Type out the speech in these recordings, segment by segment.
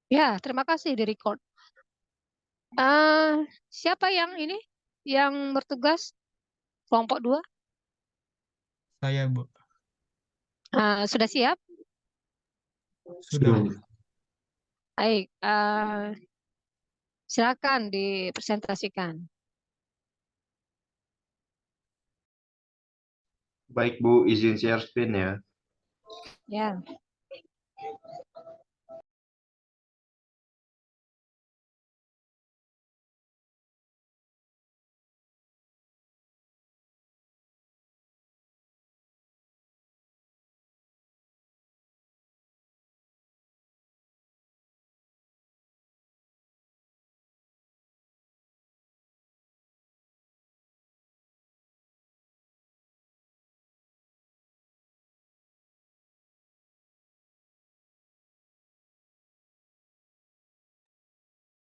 Ya, terima kasih di record. Eh, siapa yang ini? Yang bertugas kelompok 2? Saya, Bu. Sudah siap? Sudah. Baik, silakan dipresentasikan. Baik Bu, izin share screen ya. Ya,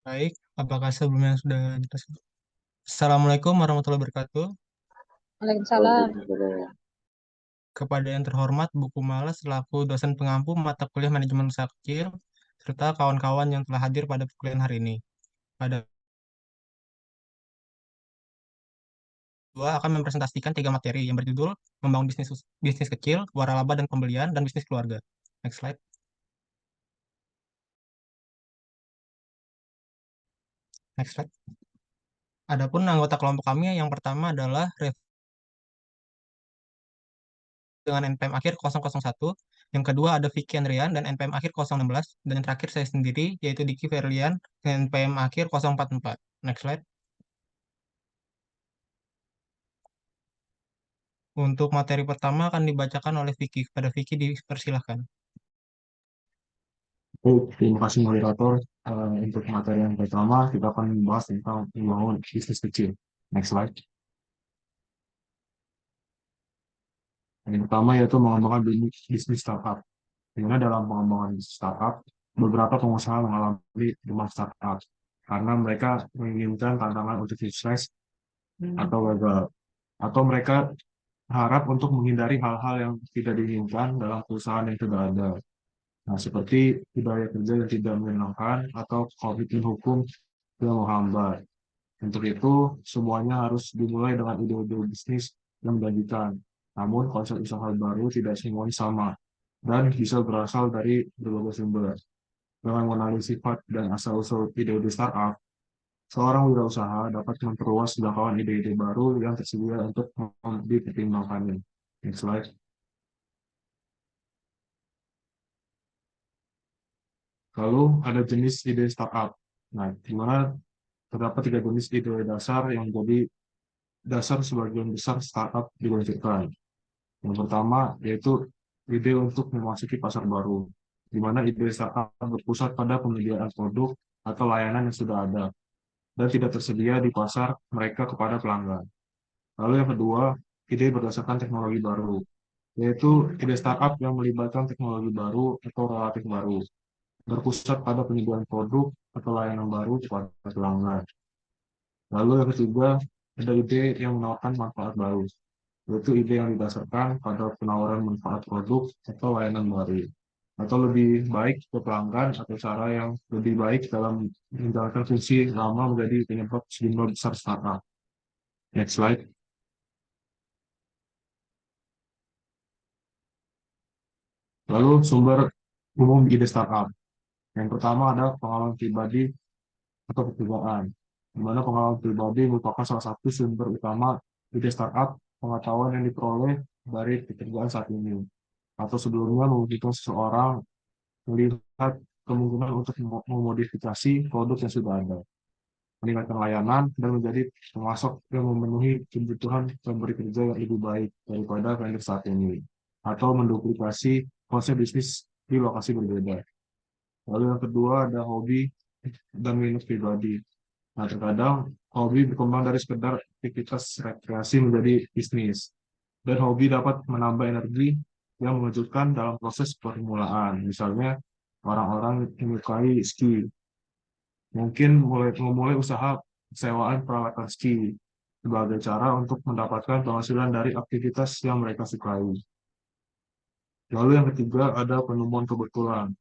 Baik, apakah sebelumnya sudah jelas? Assalamualaikum warahmatullahi wabarakatuh. Waalaikumsalam. Kepada yang terhormat Bu Kumala selaku dosen pengampu mata kuliah manajemen usaha kecil, serta kawan-kawan yang telah hadir pada perkuliahan hari ini. Pada dua akan mempresentasikan 3 materi yang berjudul Membangun bisnis kecil, waralaba dan pembelian, dan bisnis keluarga. Next slide. Next slide. Adapun anggota kelompok kami yang pertama adalah dengan NPM akhir 001, yang kedua ada Vicky Andrian dan NPM akhir 016, dan yang terakhir saya sendiri yaitu Diki Ferlian dengan NPM akhir 044. Next slide. Untuk materi pertama akan dibacakan oleh Vicky. Kepada Vicky dipersilahkan. Terima kasih moderator. Untuk materi yang pertama, kita akan membahas tentang membangun bisnis kecil. Next slide. Yang pertama yaitu mengembangkan bisnis startup. Di mana dalam pengembangan bisnis startup, beberapa pengusaha mengalami rumah startup karena mereka menginginkan tantangan untuk sukses atau gagal. Atau mereka harap untuk menghindari hal-hal yang tidak diinginkan dalam perusahaan yang sudah ada. Nah, seperti budaya kerja yang tidak menyenangkan atau komitmen hukum yang menghambat. Untuk itu, semuanya harus dimulai dengan ide-ide bisnis yang menjanjikan. Namun, konsep usaha baru tidak semuanya sama dan bisa berasal dari berbagai sumber. Dengan mengenali sifat dan asal-usul ide-ide startup, seorang wirausaha dapat memperluas jangkauan ide-ide baru yang tersedia untuk dipertimbangkannya. Next slide. Lalu ada jenis ide startup. Nah, di mana terdapat 3 jenis ide dasar yang menjadi dasar sebagian besar startup diluncurkan. Yang pertama yaitu ide untuk memasuki pasar baru, di mana ide startup berpusat pada penyediaan produk atau layanan yang sudah ada dan tidak tersedia di pasar mereka kepada pelanggan. Lalu yang kedua, ide berdasarkan teknologi baru, yaitu ide startup yang melibatkan teknologi baru atau relatif baru, berpusat pada penyediaan produk atau layanan baru kepada pelanggan. Lalu yang ketiga, ada ide yang menawarkan manfaat baru, yaitu ide yang didasarkan pada penawaran manfaat produk atau layanan baru, atau lebih baik ke pelanggan atau cara yang lebih baik dalam menjalankan fungsi lama menjadi penyebab sejumlah besar startup. Next slide. Lalu sumber umum ide startup. Yang pertama ada pengalaman pribadi atau pekerjaan, di mana pengalaman pribadi merupakan salah satu sumber utama ide startup. Pengetahuan yang diperoleh dari pekerjaan saat ini atau sebelumnya memungkinkan seseorang melihat kemungkinan untuk memodifikasi produk yang sudah ada, meningkatkan layanan, dan menjadi pemasok yang memenuhi kebutuhan pemberi kerja yang lebih baik daripada vendor saat ini, atau menduplikasi konsep bisnis di lokasi berbeda. Lalu yang kedua ada hobi dan minat pribadi. Nah, terkadang hobi berkembang dari sekedar aktivitas rekreasi menjadi bisnis. Dan hobi dapat menambah energi yang mengejutkan dalam proses permulaan. Misalnya, orang-orang yang menyukai ski mungkin memulai usaha sewaan peralatan ski sebagai cara untuk mendapatkan penghasilan dari aktivitas yang mereka sukai. Lalu yang ketiga ada penemuan kebetulan,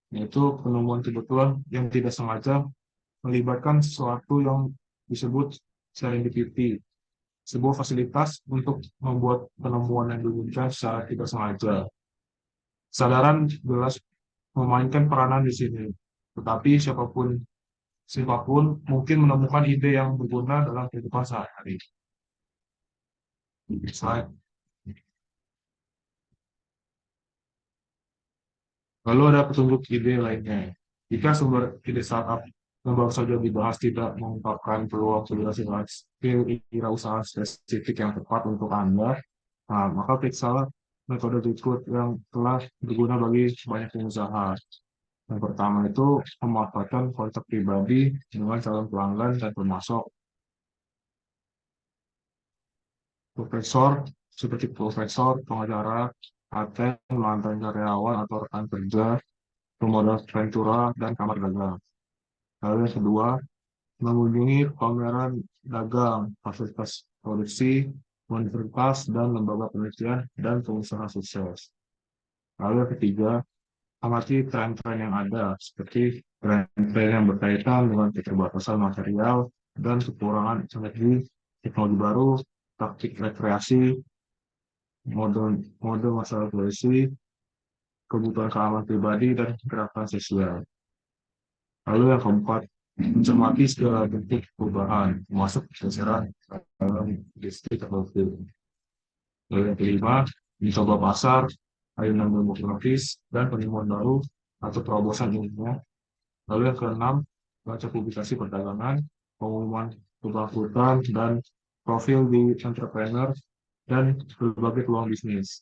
yaitu penemuan kebetulan yang tidak sengaja melibatkan sesuatu yang disebut serendipity, sebuah fasilitas untuk membuat penemuan yang diinginkan secara tidak sengaja. Kesadaran jelas memainkan peranan di sini, tetapi siapapun mungkin menemukan ide yang berguna dalam kehidupan sehari-hari. Slide. Lalu ada petunjuk ide lainnya. Jika sumber ide startup yang baru saja dibahas tidak mengungkapkan peluang wirausaha spesifik yang tepat untuk Anda, nah, maka periksalah metode berikut yang telah berguna bagi banyak pengusaha. Yang pertama itu memanfaatkan kontak pribadi dengan calon pelanggan dan pemasok. Seperti profesor, pengacara, atau mantan karyawan atau rekan kerja, pemodal ventura, dan kamar dagang. Lalu yang kedua, mengunjungi pameran dagang, fasilitas produksi, universitas, dan lembaga penelitian dan pengusaha sukses. Lalu yang ketiga, amati tren-tren yang ada, seperti tren-tren yang berkaitan dengan keterbatasan material dan kekurangan energi, teknologi baru, taktik rekreasi, mode masalah polisi, kebutuhan keamanan pribadi, dan gerakan sosial. Lalu yang keempat, mencermati segala bentuk perubahan, termasuk pergeseran dalam distrik tertentu. Lalu yang kelima, mencoba pasar, ayunan demografis, dan penemuan baru atau terobosan ilmiah. Lalu yang keenam, baca publikasi perdagangan, pengumuman kebangkrutan, dan profil di entrepreneur, dan berbagai peluang bisnis.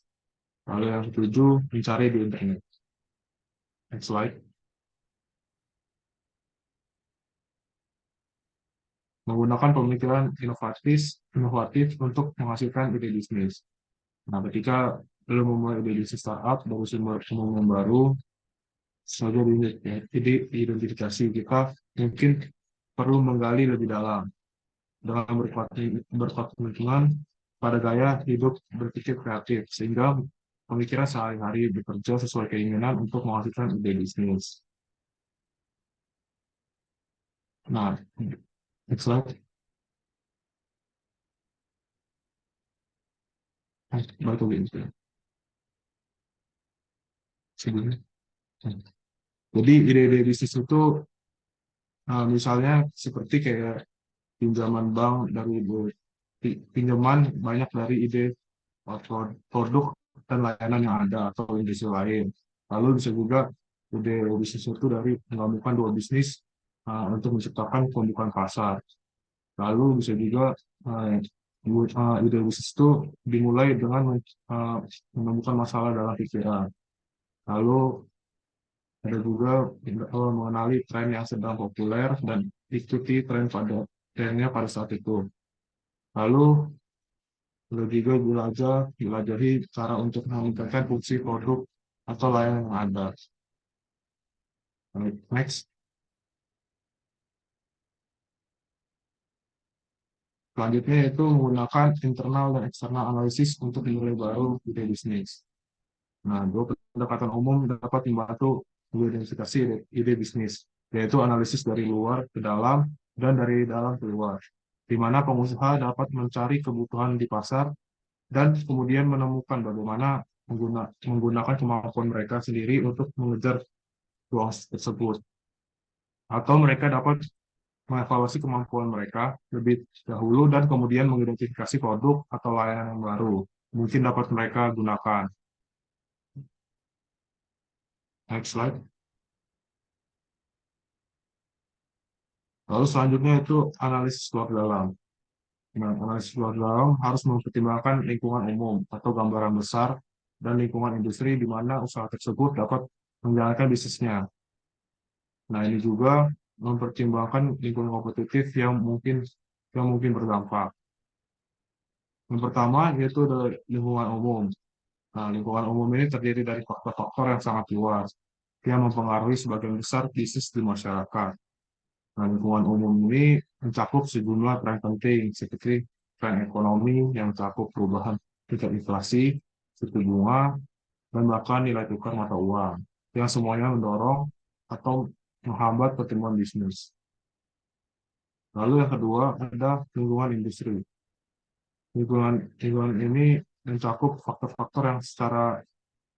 Lalu yang ketujuh, mencari di internet. Next slide. Menggunakan pemikiran inovatif untuk menghasilkan ide bisnis. Nah, ketika belum memulai ide bisnis startup, baru sumber pengumuman baru, saja identifikasi kita mungkin perlu menggali lebih dalam dengan berkomitmen pada gaya hidup berpikir kreatif, sehingga pemikiran sehari-hari bekerja sesuai keinginan untuk menghasilkan ide bisnis. Nah, next slide. Baru gitu. Sebelumnya. Jadi ide-ide bisnis itu misalnya seperti kayak pinjaman bank dari pinjaman banyak dari ide produk dan layanan yang ada atau industri lain. Lalu bisa juga ide bisnis itu dari menggabungkan dua bisnis untuk menciptakan pembukaan pasar. Lalu bisa juga ide bisnis itu dimulai dengan menemukan masalah dalam pikiran. Lalu ada juga mengenali tren yang sedang populer dan ikuti trennya pada saat itu. Lalu juga jelajahi cara untuk meningkatkan fungsi produk atau layanan yang ada. Next. Selanjutnya itu menggunakan internal dan eksternal analisis untuk menilai baru ide bisnis. Nah, dua pendekatan umum dapat membantu mengidentifikasi ide bisnis, yaitu analisis dari luar ke dalam dan dari dalam ke luar, di mana pengusaha dapat mencari kebutuhan di pasar dan kemudian menemukan bagaimana menggunakan kemampuan mereka sendiri untuk mengejar peluang tersebut. Atau mereka dapat mengevaluasi kemampuan mereka lebih dahulu dan kemudian mengidentifikasi produk atau layanan yang baru mungkin dapat mereka gunakan. Next slide. Lalu selanjutnya itu analisis luar dalam. Nah, analisis luar dalam harus mempertimbangkan lingkungan umum atau gambaran besar dan lingkungan industri di mana usaha tersebut dapat menjalankan bisnisnya. Nah, ini juga mempertimbangkan lingkungan kompetitif yang mungkin berdampak. Yang pertama yaitu dari lingkungan umum. Nah, lingkungan umum ini terdiri dari faktor-faktor yang sangat luas yang mempengaruhi sebagian besar bisnis di masyarakat. Nah, lingkungan umum ini mencakup sejumlah tren penting seperti tren ekonomi yang mencakup perubahan tingkat inflasi, suku bunga, dan bahkan nilai tukar mata uang, yang semuanya mendorong atau menghambat pertumbuhan bisnis. Lalu yang kedua ada lingkungan industri. Lingkungan ini mencakup faktor-faktor yang secara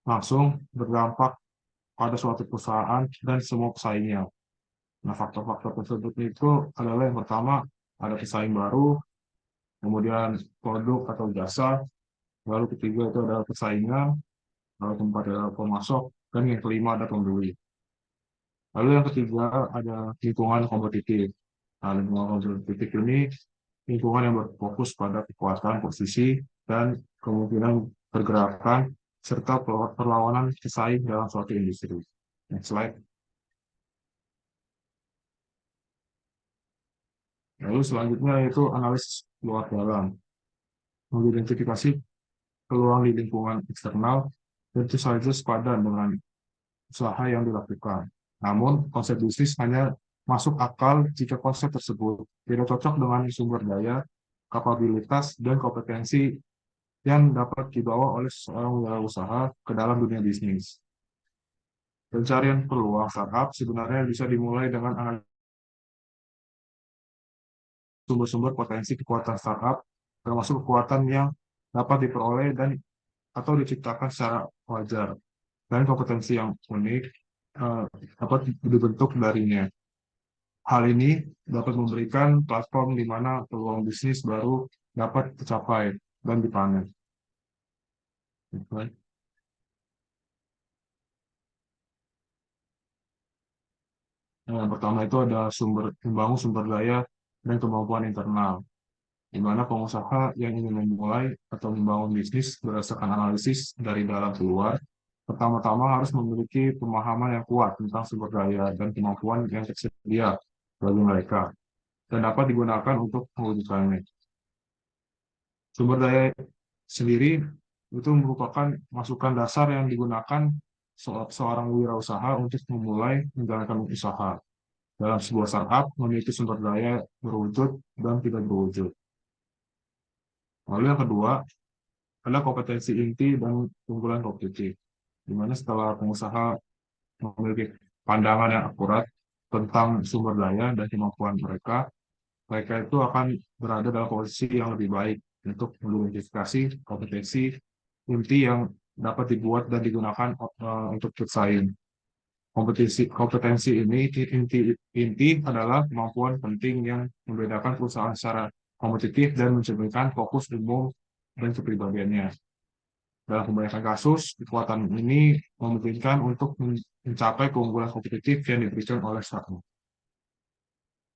langsung berdampak pada suatu perusahaan dan semua pesaingnya. Nah, faktor-faktor tersebut itu adalah yang pertama, ada pesaing baru, kemudian produk atau jasa, lalu ketiga itu adalah persaingan, lalu keempat adalah pemasok, dan yang kelima ada pembeli. Lalu yang ketiga ada lingkungan kompetitif. Nah, lingkungan kompetitif ini lingkungan yang berfokus pada kekuatan posisi dan kemungkinan pergerakan serta perlawanan pesaing dalam suatu industri. Next slide. Lalu selanjutnya yaitu analisis luar dalam, mengidentifikasi peluang di lingkungan eksternal, tentu saja sepadan dengan usaha yang dilakukan. Namun, konsep bisnis hanya masuk akal jika konsep tersebut tidak cocok dengan sumber daya, kapabilitas, dan kompetensi yang dapat dibawa oleh seorang wirausaha ke dalam dunia bisnis. Pencarian peluang startup sebenarnya bisa dimulai dengan analisis sumber-sumber potensi kekuatan startup, termasuk kekuatan yang dapat diperoleh dan atau diciptakan secara wajar, dan kompetensi yang unik dapat dibentuk darinya. Hal ini dapat memberikan platform di mana peluang bisnis baru dapat tercapai dan dipanen. Yang pertama itu ada membangun sumber daya dan kemampuan internal, di mana pengusaha yang ingin memulai atau membangun bisnis berdasarkan analisis dari dalam keluar, pertama-tama harus memiliki pemahaman yang kuat tentang sumber daya dan kemampuan yang tersedia bagi mereka, dan dapat digunakan untuk mewujudkannya. Sumber daya sendiri itu merupakan masukan dasar yang digunakan seorang wirausaha untuk memulai menjalankan usaha. Dalam sebuah startup memiliki sumber daya berwujud dan tidak berwujud. Lalu yang kedua adalah kompetensi inti dan keunggulan kompetitif, di mana setelah pengusaha memiliki pandangan yang akurat tentang sumber daya dan kemampuan mereka itu akan berada dalam posisi yang lebih baik untuk mengidentifikasi kompetensi inti yang dapat dibuat dan digunakan untuk bersaing. Kompetensi ini inti adalah kemampuan penting yang membedakan perusahaan secara kompetitif dan mencerminkan fokus umum dan kepribadiannya. Dalam kebanyakan kasus, kekuatan ini memungkinkan untuk mencapai keunggulan kompetitif yang diberikan oleh startup.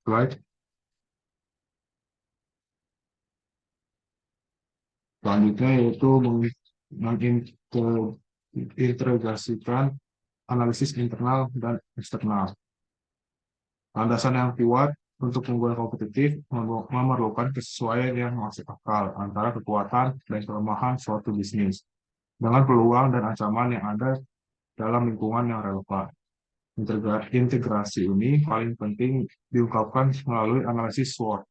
Slide. Selanjutnya yaitu mengintegrasikan analisis internal dan eksternal. Landasan yang kuat untuk keunggulan kompetitif memerlukan kesesuaian yang masuk akal antara kekuatan dan kelemahan suatu bisnis dengan peluang dan ancaman yang ada dalam lingkungan yang relevan. Integrasi ini paling penting diungkapkan melalui analisis SWOT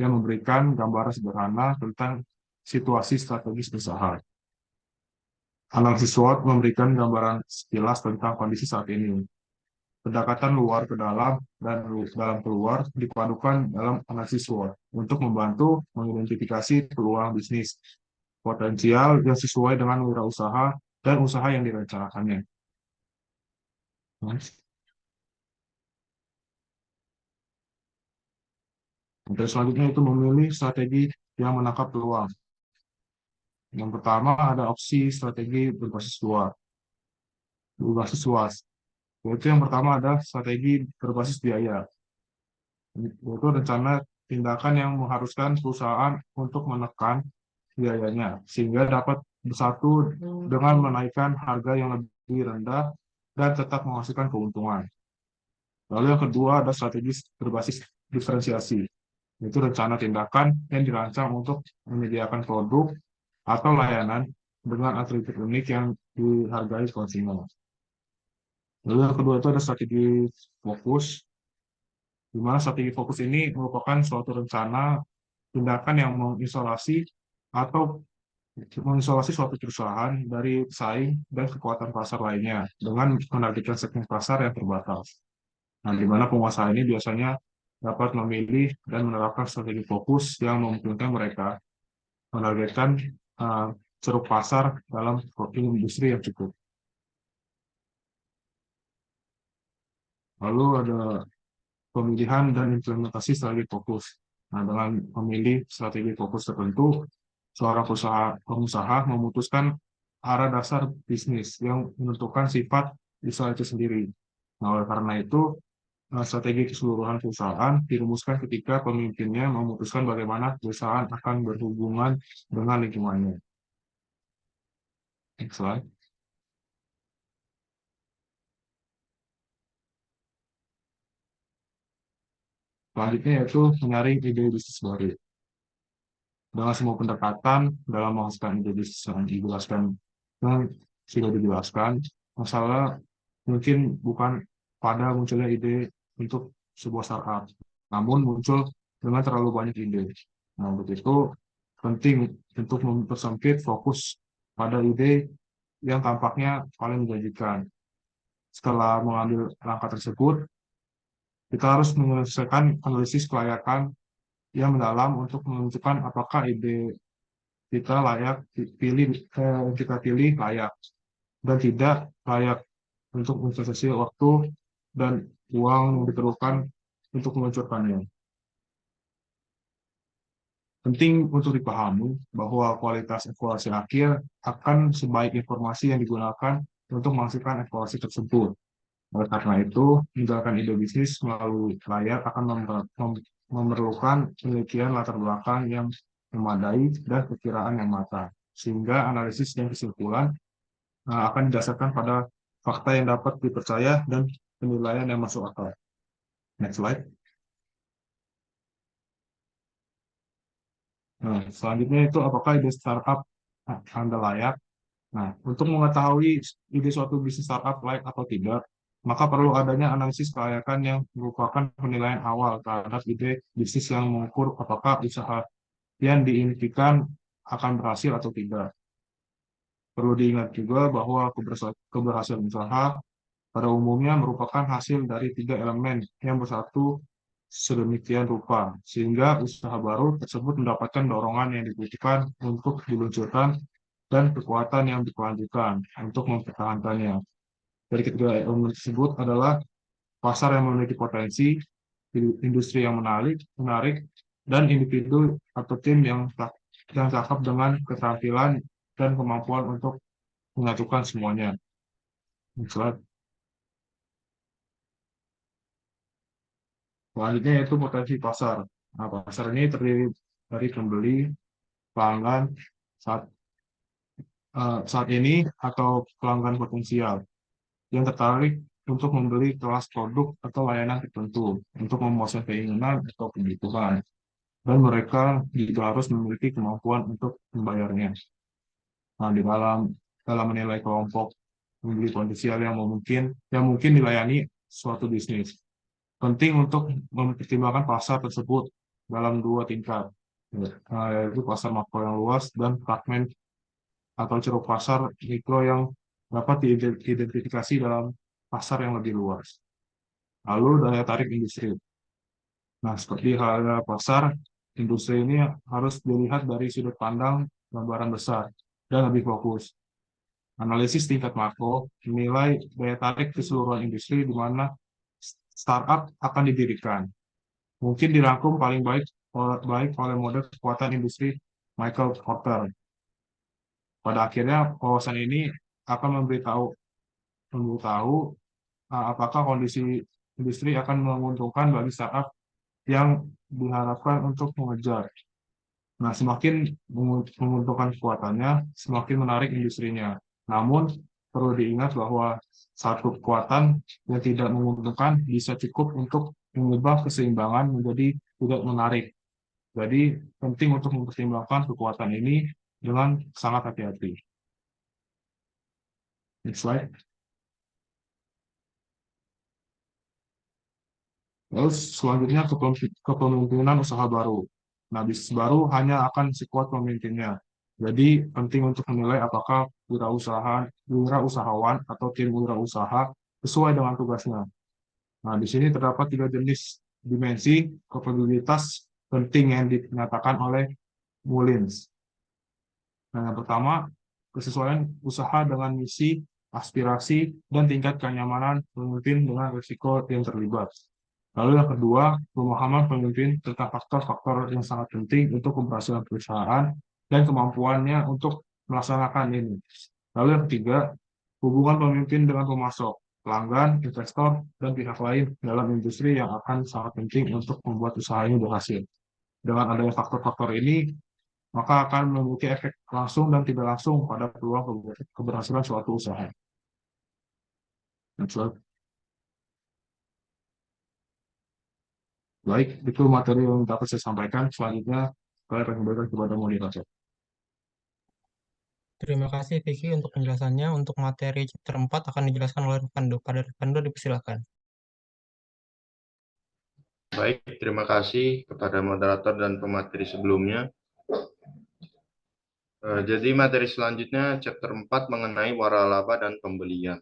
yang memberikan gambaran sederhana tentang situasi strategis usaha. Analisis SWOT memberikan gambaran sekilas tentang kondisi saat ini. Pendekatan luar ke dalam dan dalam keluar dipadukan dalam analisis SWOT untuk membantu mengidentifikasi peluang bisnis potensial yang sesuai dengan wirausaha dan usaha yang direncanakannya. Dan selanjutnya itu memilih strategi yang menangkap peluang. Yang pertama ada opsi strategi berbasis luas. Yaitu yang pertama ada strategi berbasis biaya. Yaitu rencana tindakan yang mengharuskan perusahaan untuk menekan biayanya sehingga dapat bersatu dengan menaikkan harga yang lebih rendah dan tetap menghasilkan keuntungan. Lalu yang kedua ada strategi berbasis diferensiasi. Itu rencana tindakan yang dirancang untuk menyediakan produk atau layanan dengan atribut unik yang dihargai konsumen. Lalu yang kedua itu ada strategi fokus, di mana strategi fokus ini merupakan suatu rencana tindakan yang mengisolasi atau mengisolasi suatu perusahaan dari pesaing dan kekuatan pasar lainnya dengan menargetkan segmen pasar yang terbatas. Nah, di mana pengusaha ini biasanya dapat memilih dan menerapkan strategi fokus yang memungkinkan mereka menargetkan ceruk pasar dalam industri yang cukup. Lalu ada pemilihan dan implementasi strategi fokus. Nah, dengan memilih strategi fokus tertentu, seorang pengusaha memutuskan arah dasar bisnis yang menentukan sifat usaha itu sendiri. Nah, oleh karena itu, strategi keseluruhan perusahaan dirumuskan ketika pemimpinnya memutuskan bagaimana perusahaan akan berhubungan dengan lingkungannya. Next slide. Selanjutnya yaitu menyaring ide bisnis baru. Dengan semua pendekatan dalam menghasilkan ide bisnis yang dijelaskan dan sudah dijelaskan, masalah mungkin bukan pada munculnya ide untuk sebuah startup, namun muncul dengan terlalu banyak ide. Nah, untuk itu penting untuk mempersempit fokus pada ide yang tampaknya paling menjanjikan. Setelah mengambil langkah tersebut, kita harus menyelesaikan analisis kelayakan yang mendalam untuk menentukan apakah ide kita kita pilih layak dan tidak layak untuk investasi waktu dan uang yang diperlukan untuk meluncurkannya. Penting untuk dipahami bahwa kualitas evaluasi akhir akan sebaik informasi yang digunakan untuk menghasilkan evaluasi tersebut. Oleh karena itu, menjalankan ide bisnis melalui layar akan memerlukan penelitian latar belakang yang memadai dan perkiraan yang matang, sehingga analisis dan kesimpulan akan didasarkan pada fakta yang dapat dipercaya dan penilaian yang masuk akal. Next slide. Nah, selanjutnya itu apakah ide startup Anda layak? Nah, untuk mengetahui ide suatu bisnis startup layak atau tidak, maka perlu adanya analisis kelayakan yang merupakan penilaian awal terhadap ide bisnis yang mengukur apakah usaha yang diimpikan akan berhasil atau tidak. Perlu diingat juga bahwa keberhasilan usaha pada umumnya merupakan hasil dari 3 elemen yang bersatu sedemikian rupa, sehingga usaha baru tersebut mendapatkan dorongan yang dibutuhkan untuk diluncurkan dan kekuatan yang berkelanjutan untuk mempertahankannya. Dari ketiga elemen tersebut adalah pasar yang memiliki potensi, industri yang menarik, dan individu atau tim yang cakep dengan keterampilan dan kemampuan untuk menyatukan semuanya. Selanjutnya yaitu potensi pasar. Nah, pasar ini terdiri dari pembeli, pelanggan saat ini atau pelanggan potensial yang tertarik untuk membeli kelas produk atau layanan tertentu untuk memuaskan keinginan atau kebutuhan, dan mereka juga harus memiliki kemampuan untuk membayarnya. Nah, dalam menilai kelompok pembeli potensial yang mungkin dilayani suatu bisnis, penting untuk mempertimbangkan pasar tersebut dalam 2 tingkat, yaitu pasar makro yang luas dan fragmen atau ceruk pasar mikro yang dapat diidentifikasi dalam pasar yang lebih luas. Lalu daya tarik industri. Nah, seperti halnya pasar, industri ini harus dilihat dari sudut pandang gambaran besar dan lebih fokus. Analisis tingkat makro menilai daya tarik keseluruhan industri di mana startup akan didirikan. Mungkin dirangkum paling baik oleh model kekuatan industri Michael Porter. Pada akhirnya, wawasan ini akan memberitahu apakah kondisi industri akan menguntungkan bagi startup yang diharapkan untuk mengejar. Nah, semakin menguntungkan kekuatannya, semakin menarik industrinya. Namun, perlu diingat bahwa satu kekuatan yang tidak menguntungkan bisa cukup untuk mengubah keseimbangan menjadi tidak menarik. Jadi, penting untuk mempertimbangkan kekuatan ini dengan sangat hati-hati. Next slide. Lalu selanjutnya kepemimpinan usaha baru. Nah, bisnis baru hanya akan sekuat pemimpinnya. Jadi penting untuk menilai apakah wirausahawan atau tim wirausaha sesuai dengan tugasnya. Nah, di sini terdapat 3 jenis dimensi kapabilitas penting yang dinyatakan oleh Mullins. Nah, yang pertama, kesesuaian usaha dengan misi, aspirasi, dan tingkat kenyamanan pemimpin dengan risiko yang terlibat. Lalu yang kedua, pemahaman pemimpin tentang faktor-faktor yang sangat penting untuk keberhasilan perusahaan dan kemampuannya untuk melaksanakan ini. Lalu yang ketiga, hubungan pemimpin dengan pemasok, pelanggan, investor, dan pihak lain dalam industri yang akan sangat penting untuk membuat usaha ini berhasil. Dengan adanya faktor-faktor ini, maka akan memiliki efek langsung dan tidak langsung pada peluang keberhasilan suatu usaha. Next slide. Baik, itu materi yang dapat saya sampaikan. Selanjutnya, saya akan kembalikan kepada moderator. Terima kasih Vicky untuk penjelasannya. Untuk materi chapter 4 akan dijelaskan oleh Rifando. Pada Rifando dipersilakan. Baik, terima kasih kepada moderator dan pemateri sebelumnya. Jadi materi selanjutnya chapter 4 mengenai waralaba dan pembelian.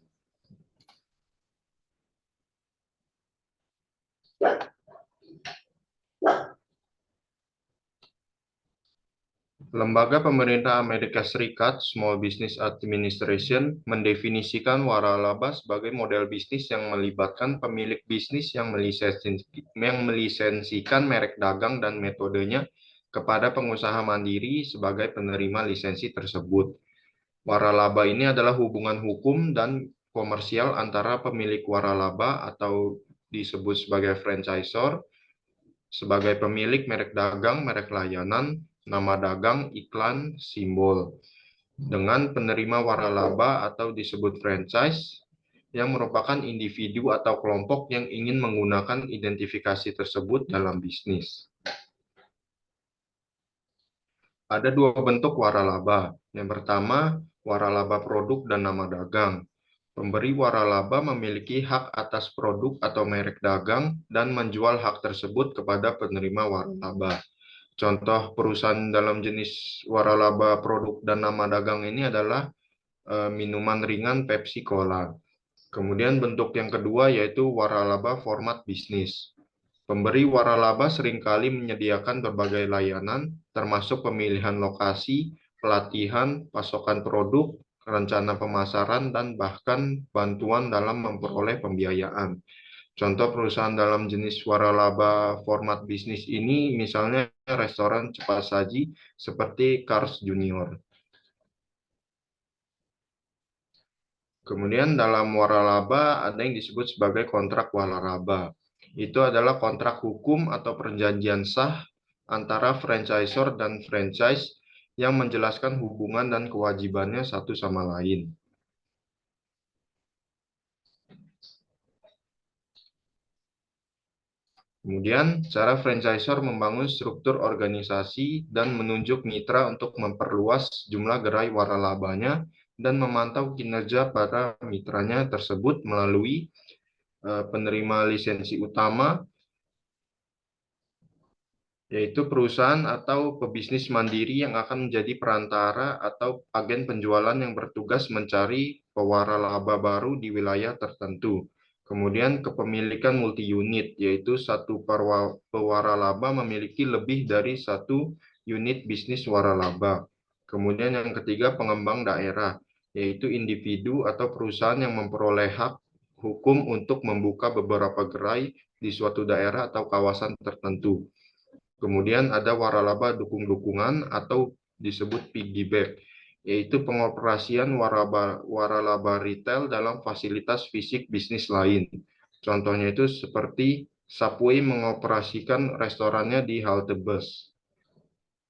Lembaga pemerintah Amerika Serikat, Small Business Administration, mendefinisikan waralaba sebagai model bisnis yang melibatkan pemilik bisnis yang melisensikan merek dagang dan metodenya kepada pengusaha mandiri sebagai penerima lisensi tersebut. Waralaba ini adalah hubungan hukum dan komersial antara pemilik waralaba atau disebut sebagai franchisor, sebagai pemilik merek dagang, merek layanan, nama dagang, iklan, simbol, dengan penerima waralaba atau disebut franchise, yang merupakan individu atau kelompok yang ingin menggunakan identifikasi tersebut dalam bisnis. Ada 2 bentuk waralaba. Yang pertama, waralaba produk dan nama dagang. Pemberi waralaba memiliki hak atas produk atau merek dagang dan menjual hak tersebut kepada penerima waralaba. Contoh perusahaan dalam jenis waralaba produk dan nama dagang ini adalah minuman ringan Pepsi Cola. Kemudian bentuk yang kedua yaitu waralaba format bisnis. Pemberi waralaba seringkali menyediakan berbagai layanan, termasuk pemilihan lokasi, pelatihan, pasokan produk, rencana pemasaran, dan bahkan bantuan dalam memperoleh pembiayaan. Contoh perusahaan dalam jenis waralaba format bisnis ini misalnya restoran cepat saji seperti Carl's Junior. Kemudian dalam waralaba ada yang disebut sebagai kontrak waralaba. Itu adalah kontrak hukum atau perjanjian sah antara franchisor dan franchise yang menjelaskan hubungan dan kewajibannya satu sama lain. Kemudian, cara franchisor membangun struktur organisasi dan menunjuk mitra untuk memperluas jumlah gerai waralabanya dan memantau kinerja para mitranya tersebut melalui penerima lisensi utama, yaitu perusahaan atau pebisnis mandiri yang akan menjadi perantara atau agen penjualan yang bertugas mencari pewaralaba baru di wilayah tertentu. Kemudian kepemilikan multi-unit, yaitu satu pewaralaba memiliki lebih dari satu unit bisnis waralaba. Kemudian yang ketiga pengembang daerah, yaitu individu atau perusahaan yang memperoleh hak hukum untuk membuka beberapa gerai di suatu daerah atau kawasan tertentu. Kemudian ada waralaba dukung-dukungan atau disebut piggyback, yaitu pengoperasian waralaba retail dalam fasilitas fisik bisnis lain. Contohnya itu seperti Subway mengoperasikan restorannya di halte bus.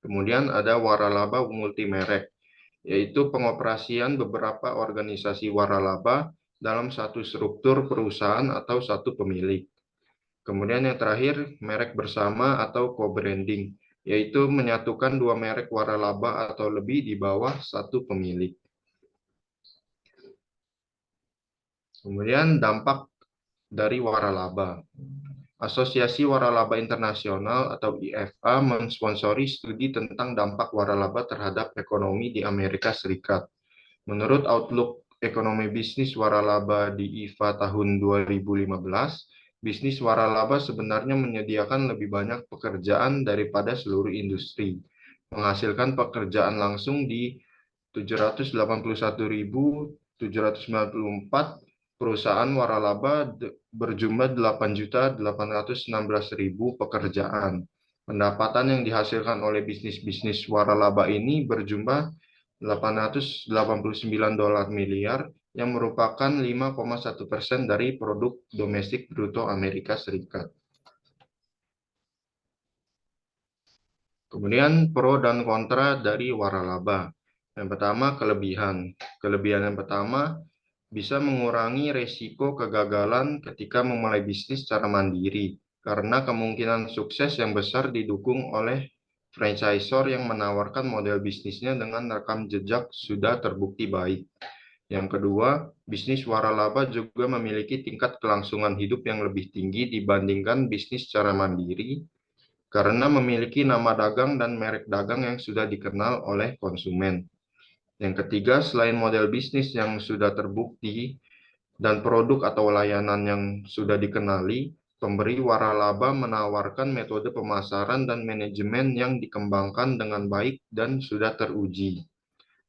Kemudian ada waralaba multimerek, yaitu pengoperasian beberapa organisasi waralaba dalam satu struktur perusahaan atau satu pemilik. Kemudian yang terakhir, merek bersama atau co-branding, yaitu menyatukan 2 merek waralaba atau lebih di bawah satu pemilik. Kemudian dampak dari waralaba. Asosiasi Waralaba Internasional atau IFA mensponsori studi tentang dampak waralaba terhadap ekonomi di Amerika Serikat. Menurut Outlook Ekonomi Bisnis Waralaba di IFA tahun 2015, bisnis waralaba sebenarnya menyediakan lebih banyak pekerjaan daripada seluruh industri, menghasilkan pekerjaan langsung di 781.794 perusahaan waralaba berjumlah 8.816.000 pekerjaan. Pendapatan yang dihasilkan oleh bisnis-bisnis waralaba ini berjumlah 889 dolar miliar yang merupakan 5,1% dari produk domestik bruto Amerika Serikat. Kemudian pro dan kontra dari waralaba. Yang pertama, kelebihan. Kelebihan yang pertama, bisa mengurangi resiko kegagalan ketika memulai bisnis secara mandiri, karena kemungkinan sukses yang besar didukung oleh franchisor yang menawarkan model bisnisnya dengan rekam jejak sudah terbukti baik. Yang kedua, bisnis waralaba juga memiliki tingkat kelangsungan hidup yang lebih tinggi dibandingkan bisnis secara mandiri, karena memiliki nama dagang dan merek dagang yang sudah dikenal oleh konsumen. Yang ketiga, selain model bisnis yang sudah terbukti dan produk atau layanan yang sudah dikenali, pemberi waralaba menawarkan metode pemasaran dan manajemen yang dikembangkan dengan baik dan sudah teruji.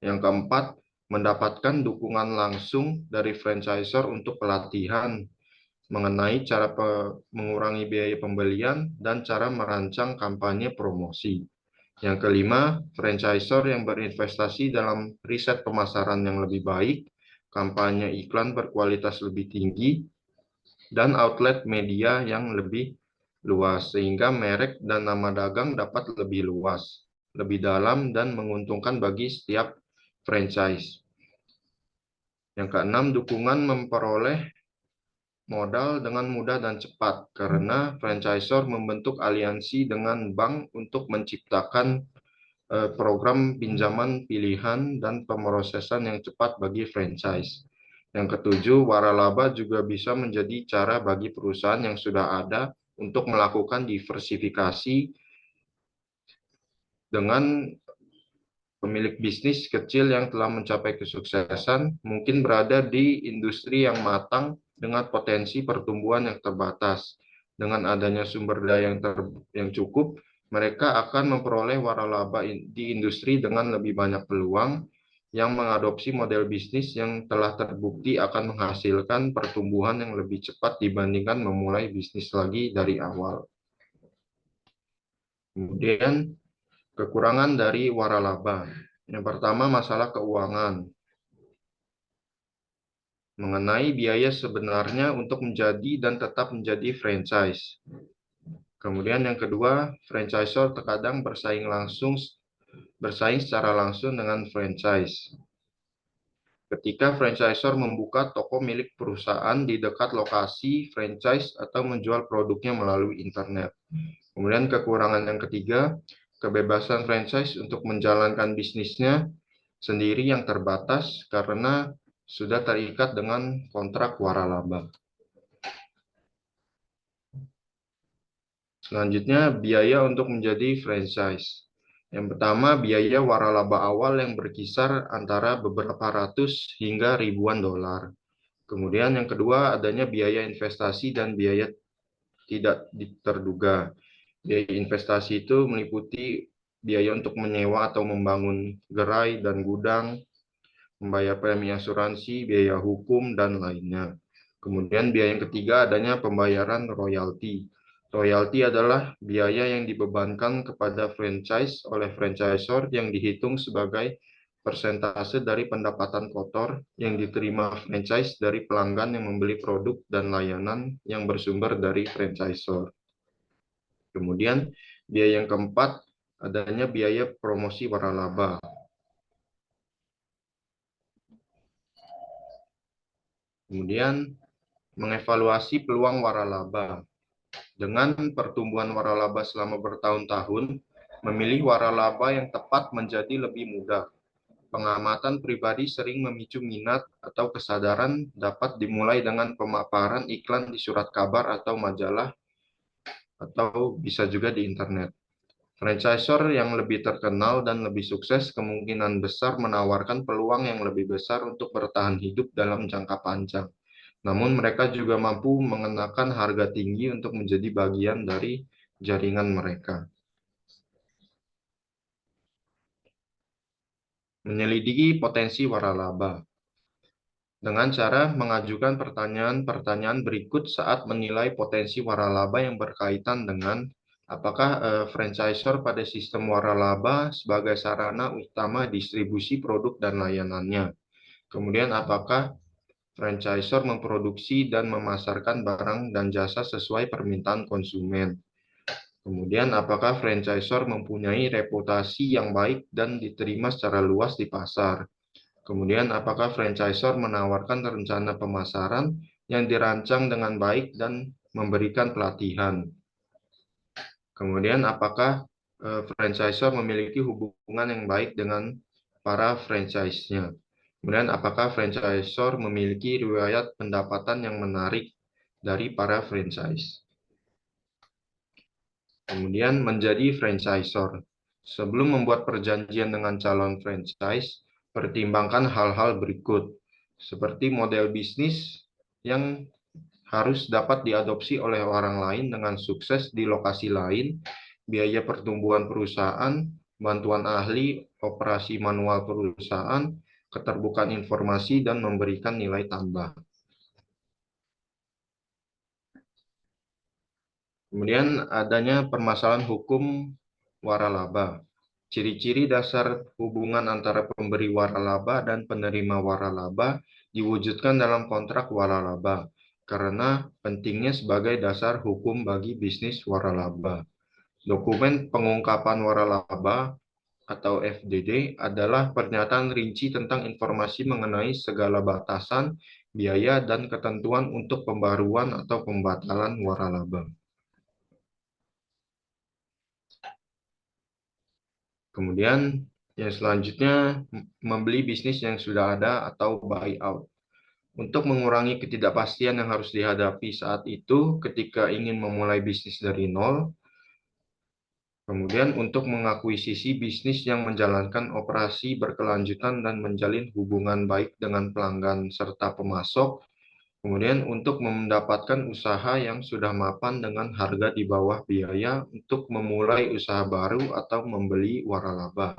Yang keempat, mendapatkan dukungan langsung dari franchisor untuk pelatihan mengenai cara mengurangi biaya pembelian dan cara merancang kampanye promosi. Yang kelima, franchisor yang berinvestasi dalam riset pemasaran yang lebih baik, kampanye iklan berkualitas lebih tinggi, dan outlet media yang lebih luas, sehingga merek dan nama dagang dapat lebih luas, lebih dalam, dan menguntungkan bagi setiap franchise. Yang keenam, dukungan memperoleh modal dengan mudah dan cepat, karena franchisor membentuk aliansi dengan bank untuk menciptakan program pinjaman pilihan dan pemrosesan yang cepat bagi franchise. Yang ketujuh, waralaba juga bisa menjadi cara bagi perusahaan yang sudah ada untuk melakukan diversifikasi dengan pemilik bisnis kecil yang telah mencapai kesuksesan, mungkin berada di industri yang matang dengan potensi pertumbuhan yang terbatas. Dengan adanya sumber daya yang cukup, mereka akan memperoleh waralaba di industri dengan lebih banyak peluang yang mengadopsi model bisnis yang telah terbukti akan menghasilkan pertumbuhan yang lebih cepat dibandingkan memulai bisnis lagi dari awal. Kemudian, kekurangan dari waralaba. Yang pertama, masalah keuangan. Mengenai biaya sebenarnya untuk menjadi dan tetap menjadi franchise. Kemudian yang kedua, franchisor terkadang bersaing secara langsung dengan franchise. Ketika franchisor membuka toko milik perusahaan di dekat lokasi franchise atau menjual produknya melalui internet. Kemudian kekurangan yang ketiga, kebebasan franchise untuk menjalankan bisnisnya sendiri yang terbatas karena sudah terikat dengan kontrak waralaba. Selanjutnya, biaya untuk menjadi franchise. Yang pertama, biaya waralaba awal yang berkisar antara beberapa ratus hingga ribuan dolar. Kemudian yang kedua, adanya biaya investasi dan biaya tidak terduga. Biaya investasi itu meliputi biaya untuk menyewa atau membangun gerai dan gudang, membayar premi asuransi, biaya hukum, dan lainnya. Kemudian biaya yang ketiga adanya pembayaran royalti. Royalti adalah biaya yang dibebankan kepada franchise oleh franchisor yang dihitung sebagai persentase dari pendapatan kotor yang diterima franchise dari pelanggan yang membeli produk dan layanan yang bersumber dari franchisor. Kemudian biaya yang keempat adanya biaya promosi waralaba. Kemudian mengevaluasi peluang waralaba. Dengan pertumbuhan waralaba selama bertahun-tahun, memilih waralaba yang tepat menjadi lebih mudah. Pengamatan pribadi sering memicu minat atau kesadaran dapat dimulai dengan pemaparan iklan di surat kabar atau majalah atau bisa juga di internet. Franchisor yang lebih terkenal dan lebih sukses kemungkinan besar menawarkan peluang yang lebih besar untuk bertahan hidup dalam jangka panjang. Namun mereka juga mampu mengenakan harga tinggi untuk menjadi bagian dari jaringan mereka. Menyelidiki potensi waralaba dengan cara mengajukan pertanyaan-pertanyaan berikut saat menilai potensi waralaba yang berkaitan dengan apakah franchisor pada sistem waralaba sebagai sarana utama distribusi produk dan layanannya. Kemudian apakah franchisor memproduksi dan memasarkan barang dan jasa sesuai permintaan konsumen. Kemudian apakah franchisor mempunyai reputasi yang baik dan diterima secara luas di pasar. Kemudian, apakah franchisor menawarkan rencana pemasaran yang dirancang dengan baik dan memberikan pelatihan? Kemudian, apakah franchisor memiliki hubungan yang baik dengan para franchise-nya? Kemudian, apakah franchisor memiliki riwayat pendapatan yang menarik dari para franchise? Kemudian, menjadi franchisor. Sebelum membuat perjanjian dengan calon franchise, pertimbangkan hal-hal berikut, seperti model bisnis yang harus dapat diadopsi oleh orang lain dengan sukses di lokasi lain, biaya pertumbuhan perusahaan, bantuan ahli, operasi manual perusahaan, keterbukaan informasi, dan memberikan nilai tambah. Kemudian adanya permasalahan hukum waralaba. Ciri-ciri dasar hubungan antara pemberi waralaba dan penerima waralaba diwujudkan dalam kontrak waralaba karena pentingnya sebagai dasar hukum bagi bisnis waralaba. Dokumen pengungkapan waralaba atau FDD adalah pernyataan rinci tentang informasi mengenai segala batasan, biaya, dan ketentuan untuk pembaruan atau pembatalan waralaba. Kemudian yang selanjutnya membeli bisnis yang sudah ada atau buy out. Untuk mengurangi ketidakpastian yang harus dihadapi saat itu ketika ingin memulai bisnis dari nol. Kemudian untuk mengakuisisi bisnis yang menjalankan operasi berkelanjutan dan menjalin hubungan baik dengan pelanggan serta pemasok. Kemudian untuk mendapatkan usaha yang sudah mapan dengan harga di bawah biaya untuk memulai usaha baru atau membeli waralaba.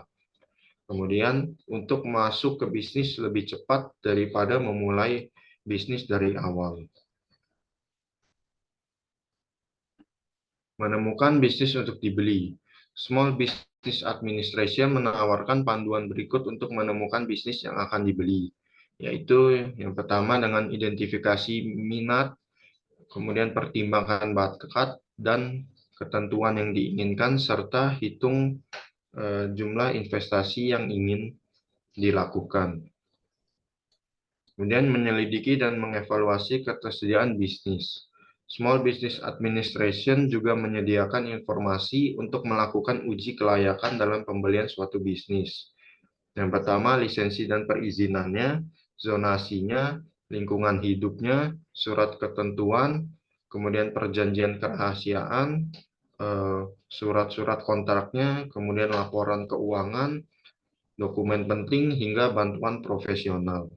Kemudian untuk masuk ke bisnis lebih cepat daripada memulai bisnis dari awal. Menemukan bisnis untuk dibeli. Small Business Administration menawarkan panduan berikut untuk menemukan bisnis yang akan dibeli. Yaitu yang pertama dengan identifikasi minat, kemudian pertimbangkan bakat dan ketentuan yang diinginkan, serta hitung jumlah investasi yang ingin dilakukan. Kemudian menyelidiki dan mengevaluasi ketersediaan bisnis. Small Business Administration juga menyediakan informasi untuk melakukan uji kelayakan dalam pembelian suatu bisnis. Yang pertama, lisensi dan perizinannya, zonasinya, lingkungan hidupnya, surat ketentuan, kemudian perjanjian kerahasiaan, surat-surat kontraknya, kemudian laporan keuangan, dokumen penting, hingga bantuan profesional.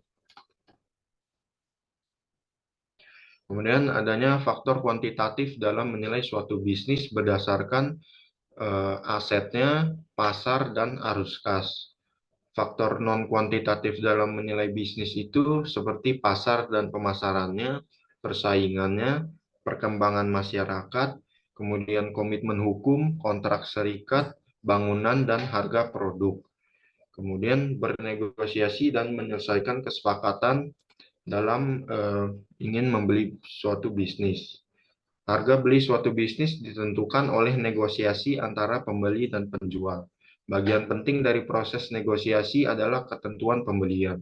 Kemudian adanya faktor kuantitatif dalam menilai suatu bisnis berdasarkan asetnya, pasar, dan arus kas. Faktor non-kuantitatif dalam menilai bisnis itu seperti pasar dan pemasarannya, persaingannya, perkembangan masyarakat, kemudian komitmen hukum, kontrak serikat, bangunan, dan harga produk. Kemudian bernegosiasi dan menyelesaikan kesepakatan dalam ingin membeli suatu bisnis. Harga beli suatu bisnis ditentukan oleh negosiasi antara pembeli dan penjual. Bagian penting dari proses negosiasi adalah ketentuan pembelian.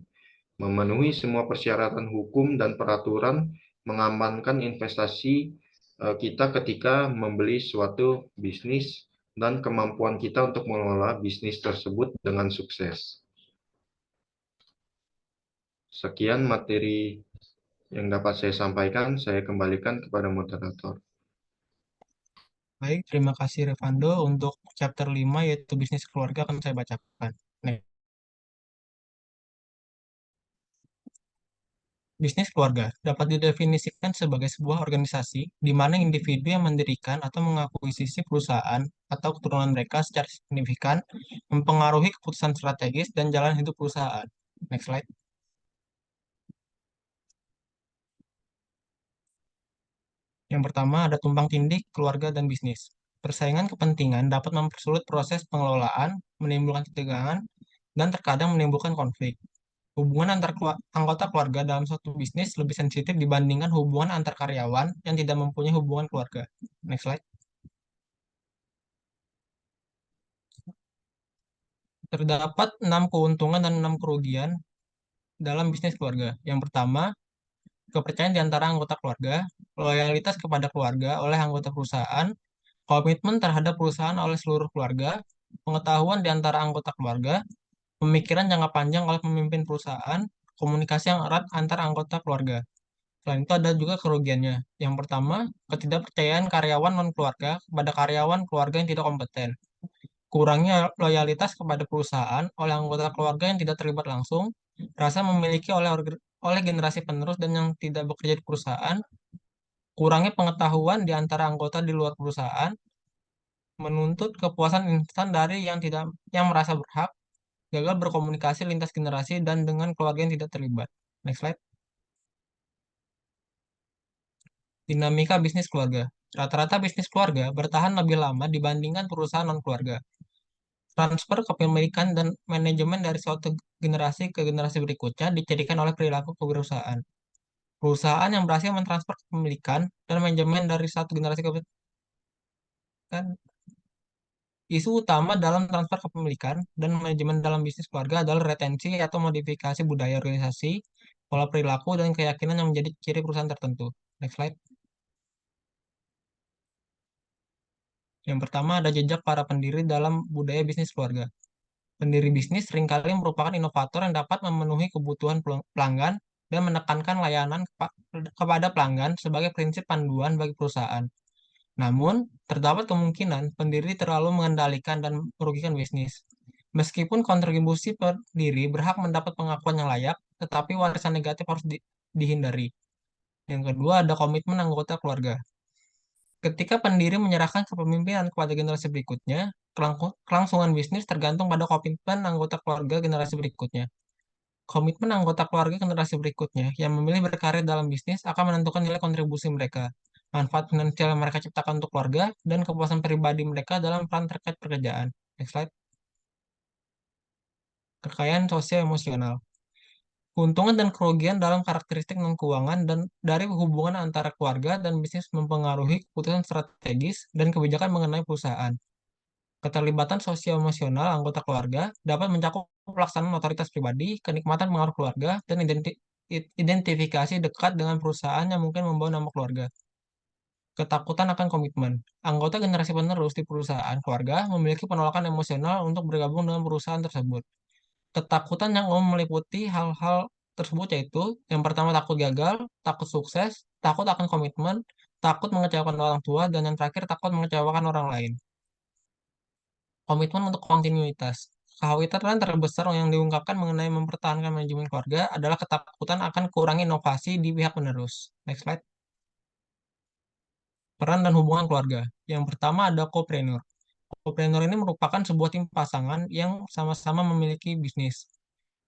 Memenuhi semua persyaratan hukum dan peraturan mengamankan investasi kita ketika membeli suatu bisnis dan kemampuan kita untuk mengelola bisnis tersebut dengan sukses. Sekian materi yang dapat saya sampaikan, saya kembalikan kepada moderator. Baik, terima kasih Revando. Untuk chapter 5 yaitu bisnis keluarga akan saya bacakan. Next. Bisnis keluarga dapat didefinisikan sebagai sebuah organisasi di mana individu yang mendirikan atau mengakuisisi perusahaan atau keturunan mereka secara signifikan mempengaruhi keputusan strategis dan jalan hidup perusahaan. Next slide. Yang pertama ada tumpang tindih keluarga dan bisnis. Persaingan kepentingan dapat mempersulit proses pengelolaan, menimbulkan ketegangan, dan terkadang menimbulkan konflik. Hubungan antar anggota keluarga dalam suatu bisnis lebih sensitif dibandingkan hubungan antar karyawan yang tidak mempunyai hubungan keluarga. Next slide. Terdapat 6 keuntungan dan 6 kerugian dalam bisnis keluarga. Yang pertama, kepercayaan di antara anggota keluarga, loyalitas kepada keluarga oleh anggota perusahaan, komitmen terhadap perusahaan oleh seluruh keluarga, pengetahuan di antara anggota keluarga, pemikiran jangka panjang oleh pemimpin perusahaan, komunikasi yang erat antar anggota keluarga. Selain itu ada juga kerugiannya. Yang pertama, ketidakpercayaan karyawan non-keluarga kepada karyawan keluarga yang tidak kompeten. Kurangnya loyalitas kepada perusahaan oleh anggota keluarga yang tidak terlibat langsung, rasa memiliki oleh generasi penerus dan yang tidak bekerja di perusahaan, kurangnya pengetahuan di antara anggota di luar perusahaan, menuntut kepuasan instan dari yang merasa berhak, gagal berkomunikasi lintas generasi dan dengan keluarga yang tidak terlibat. Next slide. Dinamika bisnis keluarga. Rata-rata bisnis keluarga bertahan lebih lama dibandingkan perusahaan non-keluarga. Transfer kepemilikan dan manajemen dari suatu generasi ke generasi berikutnya dijadikan oleh perilaku kewirausahaan. Perusahaan yang berhasil mentransfer kepemilikan dan manajemen dari satu generasi ke kan isu utama dalam transfer kepemilikan dan manajemen dalam bisnis keluarga adalah retensi atau modifikasi budaya organisasi, pola perilaku, dan keyakinan yang menjadi ciri perusahaan tertentu. Next slide. Yang pertama ada jejak para pendiri dalam budaya bisnis keluarga. Pendiri bisnis seringkali merupakan inovator yang dapat memenuhi kebutuhan pelanggan dan menekankan layanan kepada pelanggan sebagai prinsip panduan bagi perusahaan. Namun, terdapat kemungkinan pendiri terlalu mengendalikan dan merugikan bisnis. Meskipun kontribusi pendiri berhak mendapat pengakuan yang layak, tetapi warisan negatif harus dihindari. Yang kedua ada komitmen anggota keluarga. Ketika pendiri menyerahkan kepemimpinan kepada generasi berikutnya, kelangsungan bisnis tergantung pada komitmen anggota keluarga generasi berikutnya. Komitmen anggota keluarga generasi berikutnya yang memilih berkarir dalam bisnis akan menentukan nilai kontribusi mereka, manfaat finansial yang mereka ciptakan untuk keluarga, dan kepuasan pribadi mereka dalam peran terkait pekerjaan. Next slide. Kekayaan sosial emosional. Keuntungan dan kerugian dalam karakteristik non-keuangan dan dari hubungan antara keluarga dan bisnis mempengaruhi keputusan strategis dan kebijakan mengenai perusahaan. Keterlibatan sosial emosional anggota keluarga dapat mencakup pelaksanaan otoritas pribadi, kenikmatan pengaruh keluarga, dan identifikasi dekat dengan perusahaan yang mungkin membawa nama keluarga. Ketakutan akan komitmen. Anggota generasi penerus di perusahaan keluarga memiliki penolakan emosional untuk bergabung dengan perusahaan tersebut. Ketakutan yang umum meliputi hal-hal tersebut yaitu yang pertama takut gagal, takut sukses, takut akan komitmen, takut mengecewakan orang tua, dan yang terakhir takut mengecewakan orang lain. Komitmen untuk kontinuitas. Kekhawatiran terbesar yang diungkapkan mengenai mempertahankan manajemen keluarga adalah ketakutan akan kurang inovasi di pihak penerus. Next slide. Peran dan hubungan keluarga. Yang pertama ada co-preneur. Co-preneur ini merupakan sebuah tim pasangan yang sama-sama memiliki bisnis.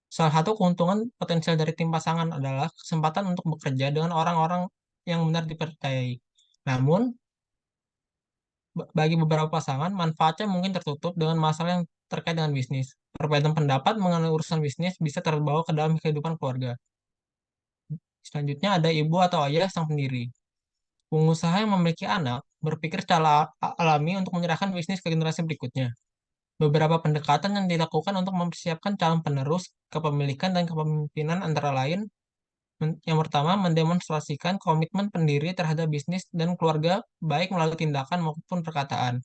Salah satu keuntungan potensial dari tim pasangan adalah kesempatan untuk bekerja dengan orang-orang yang benar dipercayai. Namun, bagi beberapa pasangan, manfaatnya mungkin tertutup dengan masalah yang terkait dengan bisnis. Perbedaan pendapat mengenai urusan bisnis bisa terbawa ke dalam kehidupan keluarga. Selanjutnya ada ibu atau ayah sang pendiri. Pengusaha yang memiliki anak berpikir secara alami untuk menyerahkan bisnis ke generasi berikutnya. Beberapa pendekatan yang dilakukan untuk mempersiapkan calon penerus kepemilikan dan kepemimpinan antara lain, yang pertama mendemonstrasikan komitmen pendiri terhadap bisnis dan keluarga baik melalui tindakan maupun perkataan,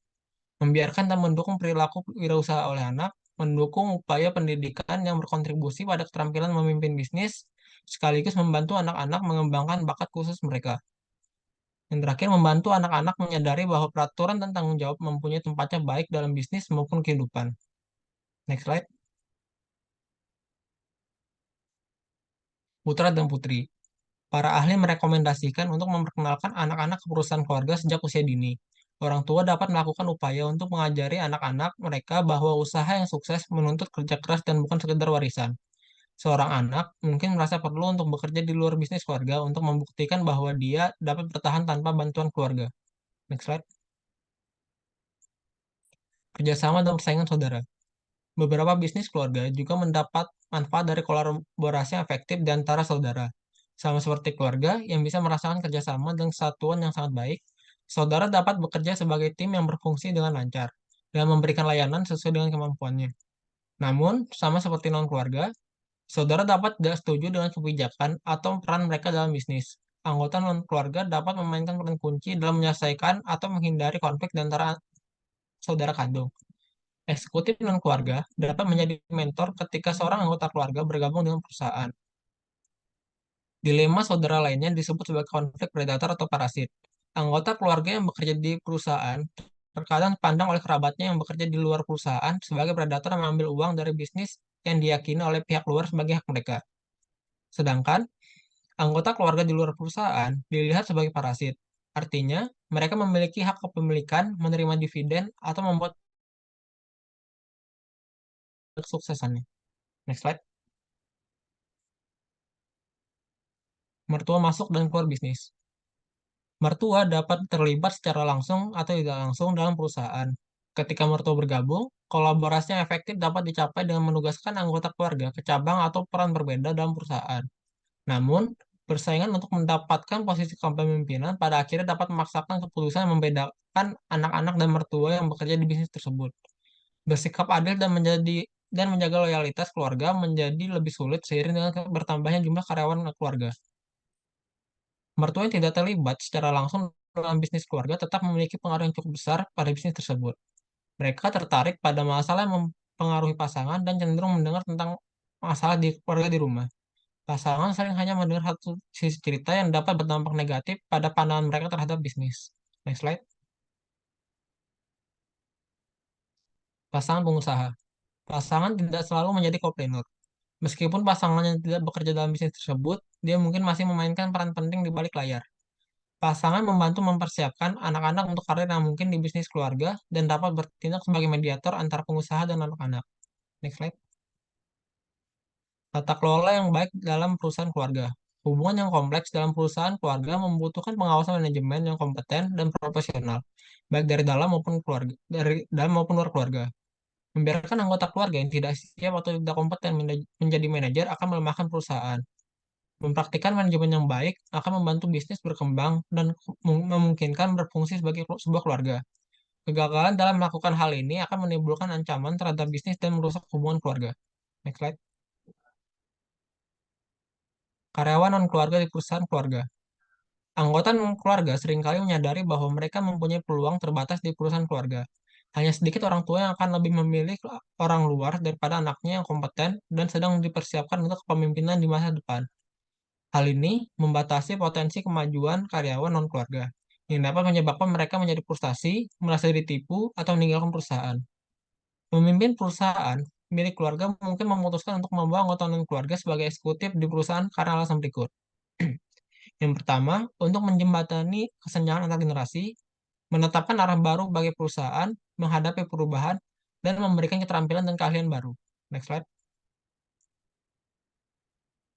membiarkan dan mendukung perilaku wirausaha oleh anak, mendukung upaya pendidikan yang berkontribusi pada keterampilan memimpin bisnis, sekaligus membantu anak-anak mengembangkan bakat khusus mereka. Yang terakhir, membantu anak-anak menyadari bahwa peraturan dan tanggung jawab mempunyai tempatnya baik dalam bisnis maupun kehidupan. Next slide. Putra dan putri. Para ahli merekomendasikan untuk memperkenalkan anak-anak ke perusahaan keluarga sejak usia dini. Orang tua dapat melakukan upaya untuk mengajari anak-anak mereka bahwa usaha yang sukses menuntut kerja keras dan bukan sekedar warisan. Seorang anak mungkin merasa perlu untuk bekerja di luar bisnis keluarga untuk membuktikan bahwa dia dapat bertahan tanpa bantuan keluarga. Next slide. Kerjasama dan persaingan saudara. Beberapa bisnis keluarga juga mendapat manfaat dari kolaborasi yang efektif di antara saudara. Sama seperti keluarga yang bisa merasakan kerjasama dan kesatuan yang sangat baik, saudara dapat bekerja sebagai tim yang berfungsi dengan lancar dan memberikan layanan sesuai dengan kemampuannya. Namun, sama seperti non-keluarga, saudara dapat tidak setuju dengan kebijakan atau peran mereka dalam bisnis. Anggota non-keluarga dapat memainkan peran kunci dalam menyelesaikan atau menghindari konflik di antara saudara kandung. Eksekutif non-keluarga dapat menjadi mentor ketika seorang anggota keluarga bergabung dengan perusahaan. Dilema saudara lainnya disebut sebagai konflik predator atau parasit. Anggota keluarga yang bekerja di perusahaan terkadang dipandang oleh kerabatnya yang bekerja di luar perusahaan sebagai predator yang mengambil uang dari bisnis yang diyakini oleh pihak luar sebagai hak mereka. Sedangkan anggota keluarga di luar perusahaan dilihat sebagai parasit. Artinya, mereka memiliki hak kepemilikan, menerima dividen, atau membuat kesuksesannya. Next slide. Mertua masuk dan keluar bisnis. Mertua dapat terlibat secara langsung atau tidak langsung dalam perusahaan. Ketika mertua bergabung, kolaborasi yang efektif dapat dicapai dengan menugaskan anggota keluarga ke cabang atau peran berbeda dalam perusahaan. Namun, persaingan untuk mendapatkan posisi kepemimpinan pada akhirnya dapat memaksakan keputusan yang membedakan anak-anak dan mertua yang bekerja di bisnis tersebut. Bersikap adil dan menjaga loyalitas keluarga menjadi lebih sulit seiring dengan bertambahnya jumlah karyawan keluarga. Mertua yang tidak terlibat secara langsung dalam bisnis keluarga tetap memiliki pengaruh yang cukup besar pada bisnis tersebut. Mereka tertarik pada masalah yang mempengaruhi pasangan dan cenderung mendengar tentang masalah di keluarga di rumah. Pasangan sering hanya mendengar satu sisi cerita yang dapat berdampak negatif pada pandangan mereka terhadap bisnis. Next slide. Pasangan pengusaha. Pasangan tidak selalu menjadi co-planner. Meskipun pasangannya tidak bekerja dalam bisnis tersebut, dia mungkin masih memainkan peran penting di balik layar. Pasangan membantu mempersiapkan anak-anak untuk karir yang mungkin di bisnis keluarga dan dapat bertindak sebagai mediator antara pengusaha dan anak-anak. Next slide. Tata kelola yang baik dalam perusahaan keluarga. Hubungan yang kompleks dalam perusahaan keluarga membutuhkan pengawasan manajemen yang kompeten dan profesional, baik dari dalam maupun luar keluarga. Membiarkan anggota keluarga yang tidak siap atau tidak kompeten menjadi manajer akan melemahkan perusahaan. Mempraktikkan manajemen yang baik akan membantu bisnis berkembang dan memungkinkan berfungsi sebagai sebuah keluarga. Kegagalan dalam melakukan hal ini akan menimbulkan ancaman terhadap bisnis dan merusak hubungan keluarga. Next slide. Karyawan non-keluarga di perusahaan keluarga. Anggota non-keluarga seringkali menyadari bahwa mereka mempunyai peluang terbatas di perusahaan keluarga. Hanya sedikit orang tua yang akan lebih memilih orang luar daripada anaknya yang kompeten dan sedang dipersiapkan untuk kepemimpinan di masa depan. Hal ini membatasi potensi kemajuan karyawan non-keluarga, yang dapat menyebabkan mereka menjadi frustasi, merasa ditipu, atau meninggalkan perusahaan. Memimpin perusahaan milik keluarga mungkin memutuskan untuk membawa anggota non-keluarga sebagai eksekutif di perusahaan karena alasan berikut. Yang pertama, untuk menjembatani kesenjangan antar generasi, menetapkan arah baru bagi perusahaan, menghadapi perubahan, dan memberikan keterampilan dan keahlian baru. Next slide.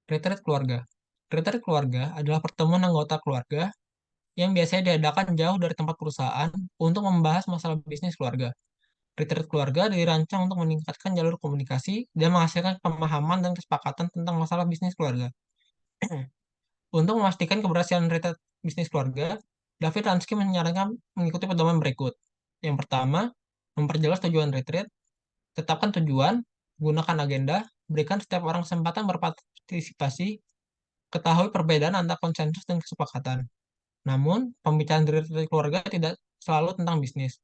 Retreat keluarga. Retreat keluarga adalah pertemuan anggota keluarga yang biasanya diadakan jauh dari tempat perusahaan untuk membahas masalah bisnis keluarga. Retreat keluarga dirancang untuk meningkatkan jalur komunikasi dan menghasilkan pemahaman dan kesepakatan tentang masalah bisnis keluarga. Untuk memastikan keberhasilan retreat bisnis keluarga, David Lansky menyarankan mengikuti pedoman berikut. Yang pertama, memperjelas tujuan retreat, tetapkan tujuan, gunakan agenda, berikan setiap orang kesempatan berpartisipasi, ketahui perbedaan antara konsensus dan kesepakatan. Namun, pembicaraan di retreat keluarga tidak selalu tentang bisnis.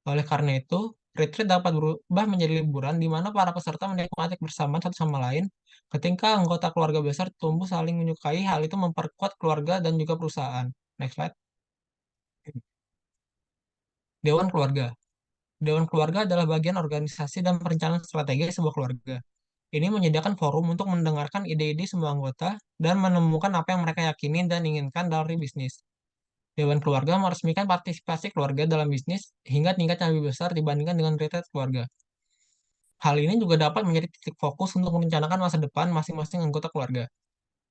Oleh karena itu, retreat dapat berubah menjadi liburan di mana para peserta menikmati bersama satu sama lain. Ketika anggota keluarga besar tumbuh saling menyukai, hal itu memperkuat keluarga dan juga perusahaan. Next slide. Dewan Keluarga. Dewan Keluarga adalah bagian organisasi dan perencanaan strategi sebuah keluarga. Ini menyediakan forum untuk mendengarkan ide-ide semua anggota dan menemukan apa yang mereka yakini dan inginkan dari bisnis. Dewan Keluarga meresmikan partisipasi keluarga dalam bisnis hingga tingkat yang lebih besar dibandingkan dengan retret keluarga. Hal ini juga dapat menjadi titik fokus untuk merencanakan masa depan masing-masing anggota keluarga.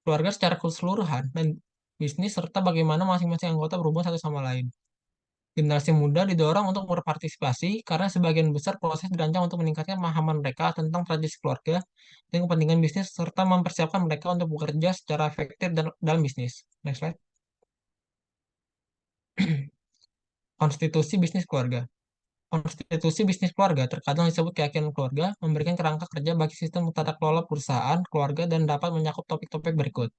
Keluarga secara keseluruhan dan bisnis serta bagaimana masing-masing anggota berhubungan satu sama lain. Generasi muda didorong untuk berpartisipasi karena sebagian besar proses dirancang untuk meningkatkan pemahaman mereka tentang tradisi keluarga dan kepentingan bisnis serta mempersiapkan mereka untuk bekerja secara efektif dalam bisnis. Next slide. Konstitusi bisnis keluarga. Konstitusi bisnis keluarga terkadang disebut keyakinan keluarga, memberikan kerangka kerja bagi sistem tata kelola perusahaan, keluarga, dan dapat mencakup topik-topik berikut.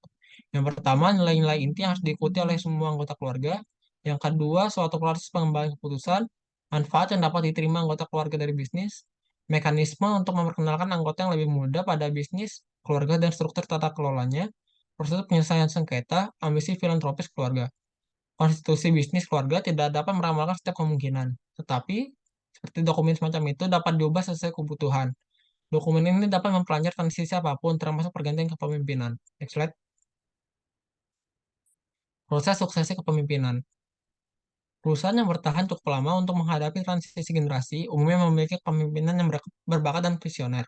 Yang pertama, nilai-nilai inti yang harus diikuti oleh semua anggota keluarga. Yang kedua, suatu proses pengembangan keputusan, manfaat yang dapat diterima anggota keluarga dari bisnis, mekanisme untuk memperkenalkan anggota yang lebih muda pada bisnis, keluarga, dan struktur tata kelolanya, proses penyelesaian sengketa, ambisi filantropis keluarga. Konstitusi bisnis keluarga tidak dapat meramalkan setiap kemungkinan, tetapi seperti dokumen semacam itu dapat diubah sesuai kebutuhan. Dokumen ini dapat mempelajari transisi apapun, termasuk pergantian kepemimpinan. Next slide. Proses suksesi kepemimpinan. Perusahaan yang bertahan cukup lama untuk menghadapi transisi generasi umumnya memiliki kepemimpinan yang berbakat dan visioner.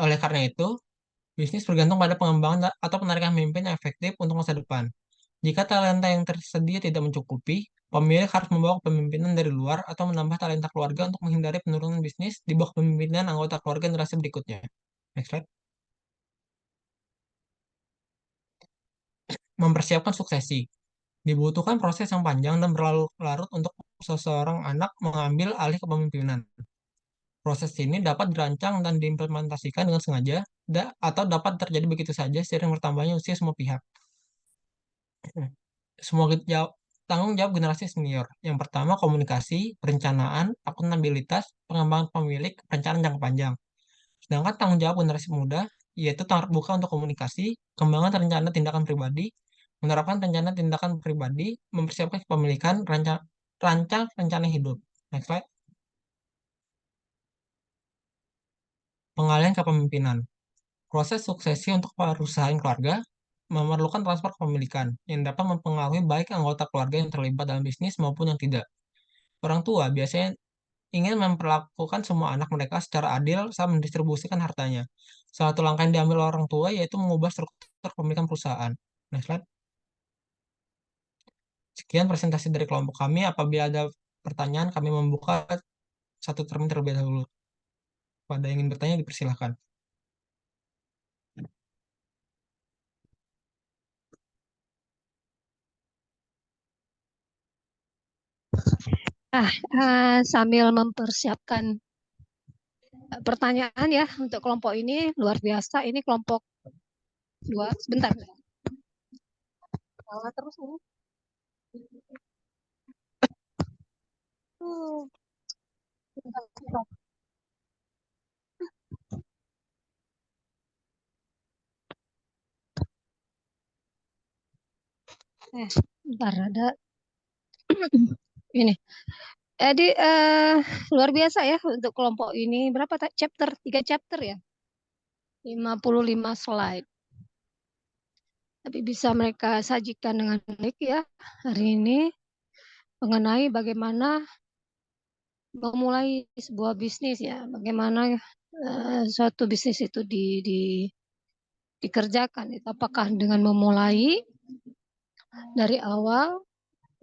Oleh karena itu, bisnis bergantung pada pengembangan atau penarikan pemimpin yang efektif untuk masa depan. Jika talenta yang tersedia tidak mencukupi, pemilik harus membawa kepemimpinan dari luar atau menambah talenta keluarga untuk menghindari penurunan bisnis di bawah kepemimpinan anggota keluarga generasi berikutnya. Next slide. Mempersiapkan suksesi. Dibutuhkan proses yang panjang dan berlarut-larut untuk seseorang anak mengambil alih kepemimpinan. Proses ini dapat dirancang dan diimplementasikan dengan sengaja, atau dapat terjadi begitu saja seiring bertambahnya usia semua pihak. Semua tanggung jawab generasi senior. Yang pertama, komunikasi, perencanaan, akuntabilitas, pengembangan pemilik, perencanaan jangka panjang. Sedangkan tanggung jawab generasi muda, yaitu terbuka untuk komunikasi, kembangan rencana tindakan pribadi, menerapkan rencana tindakan pribadi, mempersiapkan kepemilikan, rancang rencana hidup. Next slide. Pengalihan kepemimpinan. Proses suksesi untuk perusahaan keluarga memerlukan transfer kepemilikan yang dapat mempengaruhi baik anggota keluarga yang terlibat dalam bisnis maupun yang tidak. Orang tua biasanya ingin memperlakukan semua anak mereka secara adil saat mendistribusikan hartanya. Salah satu langkah yang diambil orang tua yaitu mengubah struktur kepemilikan perusahaan. Next slide. Sekian presentasi dari kelompok kami. Apabila ada pertanyaan, kami membuka satu termin terlebih dahulu. Pada yang ingin bertanya, dipersilahkan. Sambil mempersiapkan pertanyaan ya untuk kelompok ini luar biasa. Ini kelompok 2. Sebentar. Salah terus ini. Bentar ada ini. Jadi luar biasa ya untuk kelompok ini. Berapa chapter? 3 chapter ya. 55 slide. Tapi bisa mereka sajikan dengan baik ya hari ini mengenai bagaimana memulai sebuah bisnis ya. Bagaimana suatu bisnis itu dikerjakan. Apakah dengan memulai dari awal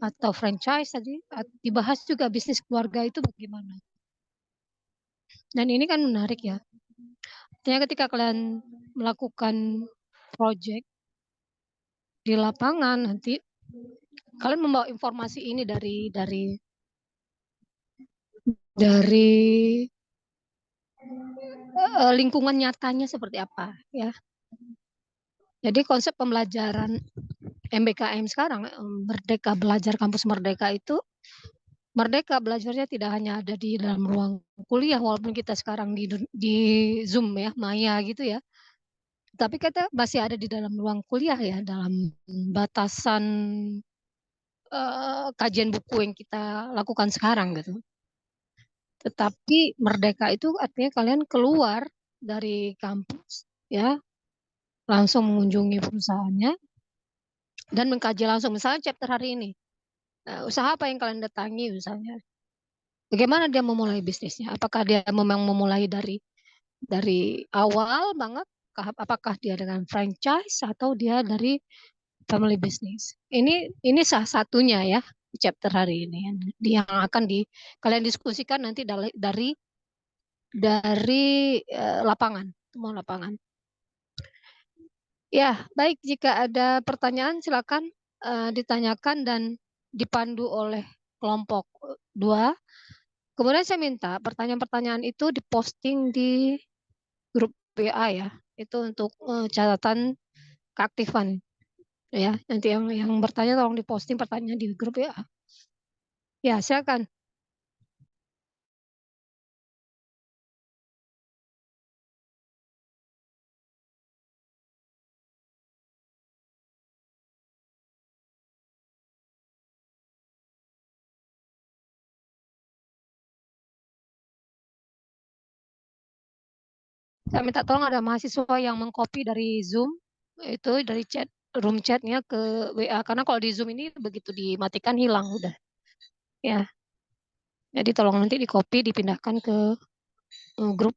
atau franchise tadi, dibahas juga bisnis keluarga itu bagaimana. Dan ini kan menarik ya. Artinya ketika kalian melakukan project di lapangan nanti kalian membawa informasi ini dari lingkungan nyatanya seperti apa ya. Jadi konsep pembelajaran MBKM sekarang, Merdeka Belajar Kampus Merdeka itu, merdeka belajarnya tidak hanya ada di dalam ruang kuliah, walaupun kita sekarang di Zoom ya, Maya gitu ya. Tapi kita masih ada di dalam ruang kuliah ya, dalam batasan kajian buku yang kita lakukan sekarang gitu. Tetapi merdeka itu artinya kalian keluar dari kampus ya, langsung mengunjungi perusahaannya dan mengkaji langsung. Misalnya chapter hari ini, usaha apa yang kalian datangi misalnya? Bagaimana dia memulai bisnisnya? Apakah dia memang memulai dari awal banget? Apakah dia dengan franchise atau dia dari family business? Ini salah satunya ya di chapter hari ini yang akan kalian diskusikan nanti dari lapangan, temuan lapangan. Ya, baik, jika ada pertanyaan silakan ditanyakan dan dipandu oleh kelompok 2. Kemudian saya minta pertanyaan-pertanyaan itu diposting di grup WA ya. Itu untuk catatan keaktifan ya. Nanti yang bertanya tolong diposting pertanyaan di grup WA. Ya, silakan. Saya minta tolong ada mahasiswa yang mengcopy dari Zoom itu dari room chatnya ke WA karena kalau di Zoom ini begitu dimatikan hilang udah ya. Jadi tolong nanti di copy dipindahkan ke grup.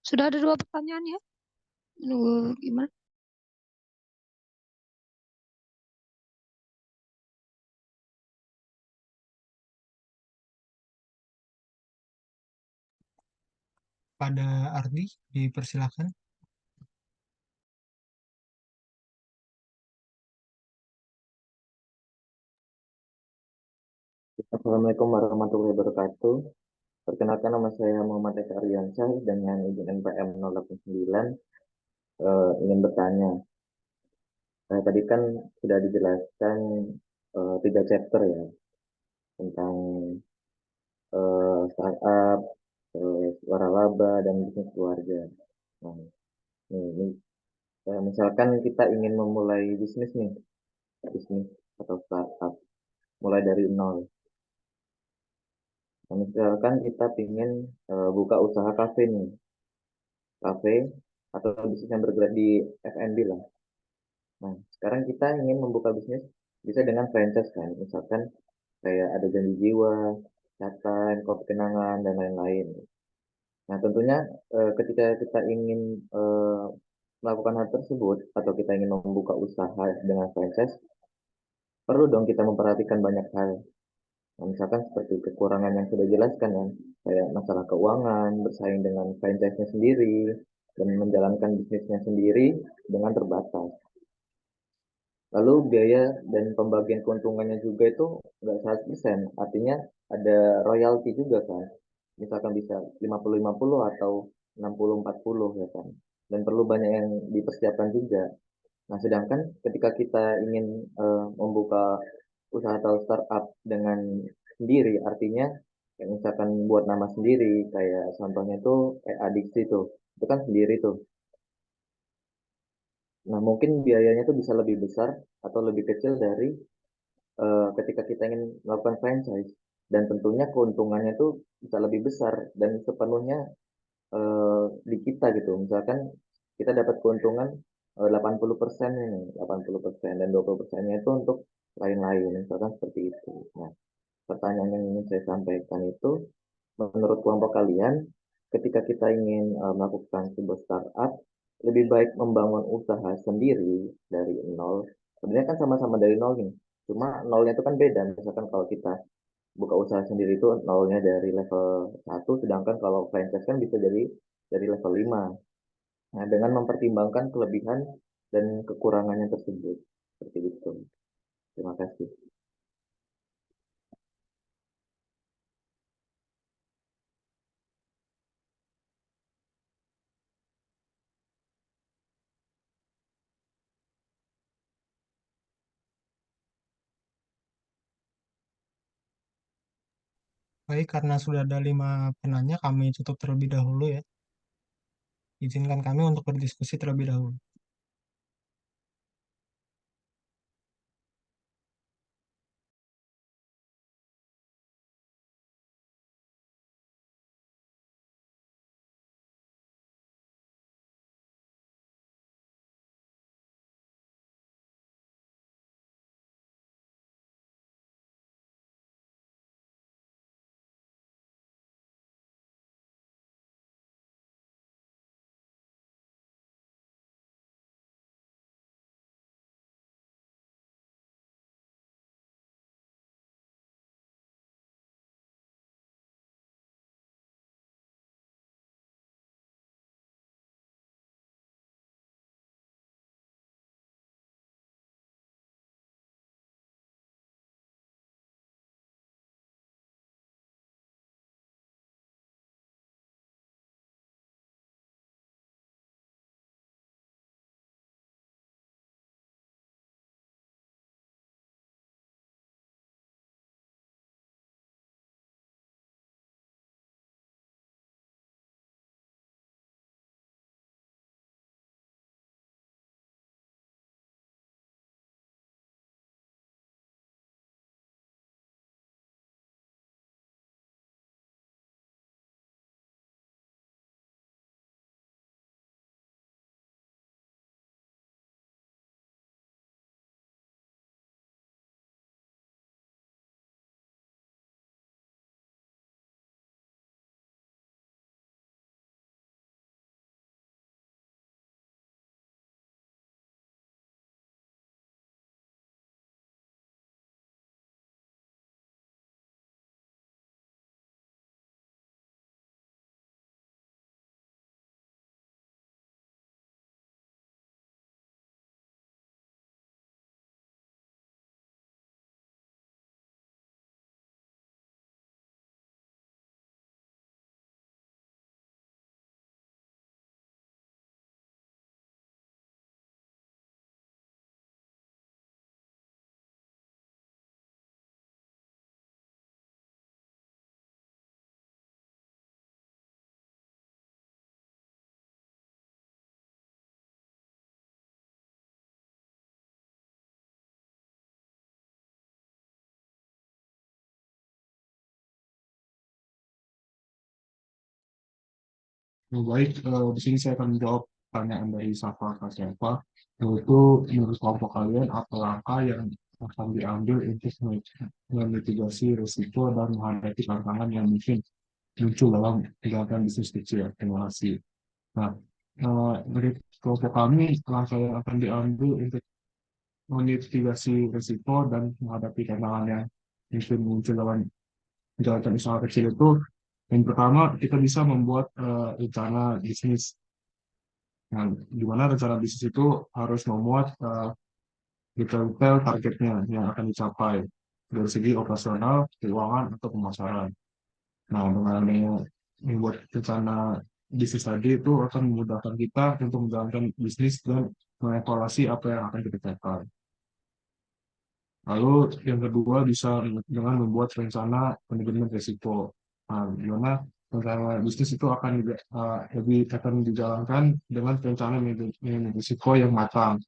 Sudah ada 2 pertanyaan ya? Menunggu gimana? Pada Ardi, dipersilakan. Assalamualaikum warahmatullahi wabarakatuh. Perkenalkan, nama saya Muhammad Eka Aryansyah dengan izin NPM 089. Ingin bertanya, tadi kan sudah dijelaskan 3 chapter ya tentang startup, waralaba dan bisnis keluarga. Nah, ini misalkan kita ingin memulai bisnis atau startup, mulai dari nol. Nah, misalkan kita ingin buka usaha kafe atau bisnis yang bergerak di F&B lah. Nah, sekarang kita ingin membuka bisnis bisa dengan franchise kan, misalkan kayak ada Janji Jiwa, Catan, Kopi Kenangan, dan lain-lain. Nah, tentunya ketika kita ingin melakukan hal tersebut atau kita ingin membuka usaha dengan franchise, perlu dong kita memperhatikan banyak hal. Nah, misalkan seperti kekurangan yang sudah jelaskan ya, kayak masalah keuangan, bersaing dengan franchise-nya sendiri, dan menjalankan bisnisnya sendiri dengan terbatas. Lalu biaya dan pembagian keuntungannya juga itu nggak 100%, artinya ada royalti juga kan. Misalkan bisa 50-50 atau 60-40 ya kan. Dan perlu banyak yang dipersiapkan juga. Nah, sedangkan ketika kita ingin membuka usaha atau startup dengan sendiri, artinya kayak misalkan buat nama sendiri, kayak contohnya itu kayak Adiksi tuh, itu kan sendiri tuh. Nah, mungkin biayanya tuh bisa lebih besar atau lebih kecil dari ketika kita ingin melakukan franchise. Dan tentunya keuntungannya tuh bisa lebih besar dan sepenuhnya di kita gitu. Misalkan kita dapat keuntungan 80% ini, 80% dan 20%-nya itu untuk lain-lain, misalkan seperti itu. Nah, pertanyaan yang ingin saya sampaikan itu, menurut kelompok kalian, ketika kita ingin melakukan sebuah startup, lebih baik membangun usaha sendiri dari nol. Sebenarnya kan sama-sama dari nol nih, cuma nolnya itu kan beda. Misalkan kalau kita buka usaha sendiri itu nolnya dari level 1, sedangkan kalau franchise kan bisa dari level 5. Nah, dengan mempertimbangkan kelebihan dan kekurangannya tersebut. Seperti itu. Terima kasih. Baik, karena sudah ada 5 penanya, kami tutup terlebih dahulu ya. Izinkan kami untuk berdiskusi terlebih dahulu. Baik, di sini saya akan menjawab pertanyaan dari Safa Kasyapa, yaitu menurut kelompok kalian apa langkah yang akan diambil untuk memitigasi risiko dan menghadapi tantangan yang mungkin muncul dalam menjalankan bisnis kecil. Terima kasih. Nah, dari kelompok kami, langkah yang akan diambil untuk memitigasi risiko dan menghadapi tantangan yang mungkin muncul dalam menjalankan usaha kecil itu, yang pertama kita bisa membuat rencana bisnis. Nah, di mana rencana bisnis itu harus memuat detail targetnya yang akan dicapai dari segi operasional, keuangan, atau pemasaran. Nah, dengan adanya membuat rencana bisnis tadi itu akan memudahkan kita untuk menjalankan bisnis dan mengevaluasi apa yang akan kita capai. Lalu yang kedua bisa dengan membuat rencana manajemen risiko. Nah, dimana rencana bisnis itu akan lebih akan dijalankan dengan rencana manajemen risiko yang matang.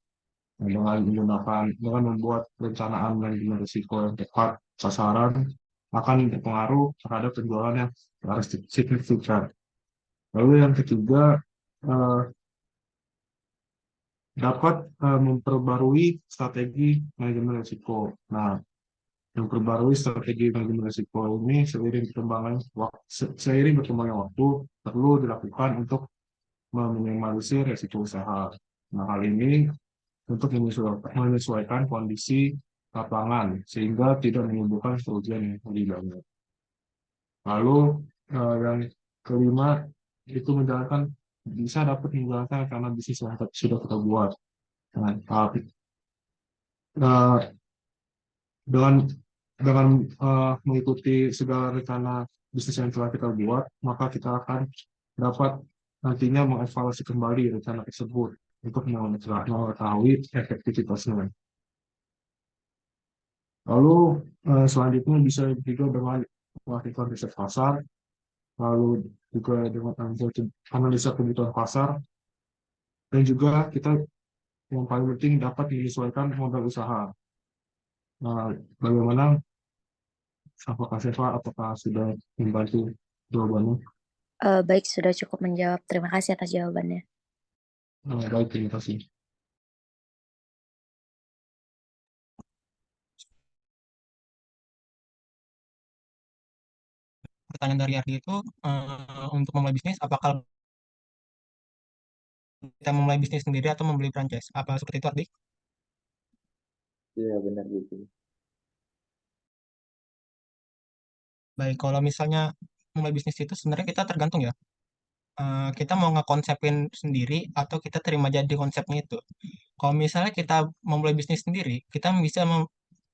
Nah, dengan membuat perencanaan manajemen risiko yang tepat sasaran akan berpengaruh terhadap penjualan yang harus signifikan. Lalu yang ketiga, eh, dapat memperbarui strategi manajemen risiko. Nah, memperbarui strategi manajemen risiko ini seiring berkembangnya waktu perlu dilakukan untuk meminimalisir risiko usaha. Nah, hal ini untuk menyesuaikan kondisi lapangan sehingga tidak menimbulkan kerugian yang lebih banyak. Lalu yang kelima itu bisa dapat menjalankan karena bisnis yang sudah kita buat. Nah, uh, dengan mengikuti segala rencana bisnis yang telah kita buat, maka kita akan dapat nantinya mengevaluasi kembali rencana tersebut untuk mengetahui efektivitasnya. Lalu selanjutnya bisa juga dengan melakukan riset pasar, lalu juga dengan analisa kebutuhan pasar, dan juga kita yang paling penting dapat menyesuaikan modal usaha. Nah, bagaimana apakah Seva, apakah sudah membantu jawabannya? Baik, sudah cukup menjawab. Terima kasih atas jawabannya. Baik, terima kasih. Pertanyaan dari Ardi itu untuk memulai bisnis, apakah kita memulai bisnis sendiri atau membeli franchise? Apa seperti itu, Ardi? Iya, benar gitu. Baik, kalau misalnya mulai bisnis itu sebenarnya kita tergantung ya. Kita mau ngekonsepin sendiri atau kita terima jadi konsepnya itu. Kalau misalnya kita memulai bisnis sendiri, kita bisa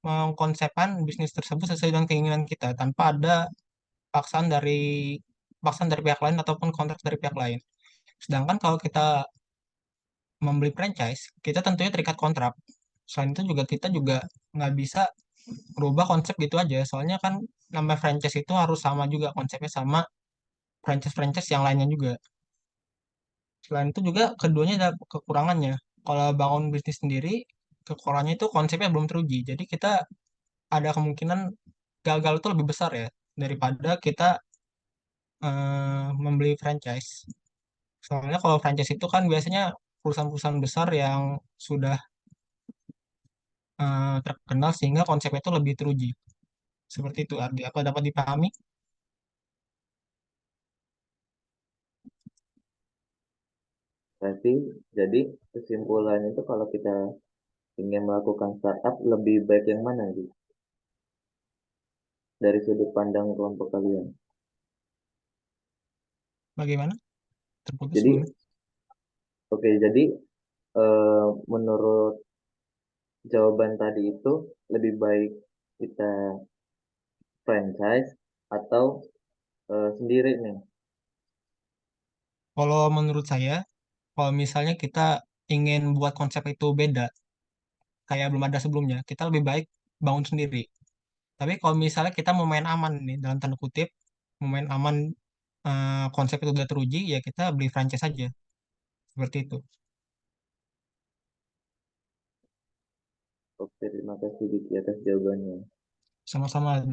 mengkonsepkan bisnis tersebut sesuai dengan keinginan kita tanpa ada paksaan dari paksaan dari pihak lain ataupun kontrak dari pihak lain. Sedangkan kalau kita membeli franchise, kita tentunya terikat kontrak. Selain itu juga kita juga nggak bisa merubah konsep gitu aja. Soalnya kan namanya franchise itu harus sama juga konsepnya sama franchise-franchise yang lainnya juga. Selain itu juga keduanya ada kekurangannya. Kalau bangun bisnis sendiri, kekurangannya itu konsepnya belum teruji. Jadi kita ada kemungkinan gagal itu lebih besar ya daripada kita membeli franchise. Soalnya kalau franchise itu kan biasanya perusahaan-perusahaan besar yang sudah terkenal sehingga konsepnya itu lebih teruji. Seperti itu, Ardi. Apa dapat dipahami? Berarti, jadi kesimpulannya itu kalau kita ingin melakukan startup, lebih baik yang mana gitu? Dari sudut pandang kelompok kalian. Bagaimana? Terputus Jadi, sebelumnya. oke, jadi menurut jawaban tadi itu lebih baik kita franchise atau sendiri nih. Kalau menurut saya, kalau misalnya kita ingin buat konsep itu beda, kayak belum ada sebelumnya, kita lebih baik bangun sendiri. Tapi kalau misalnya kita mau main aman nih, dalam tanda kutip, mau main aman konsep itu udah teruji, ya kita beli franchise aja. Seperti itu. Oke, terima kasih Diki atas jawabannya. Sama-sama.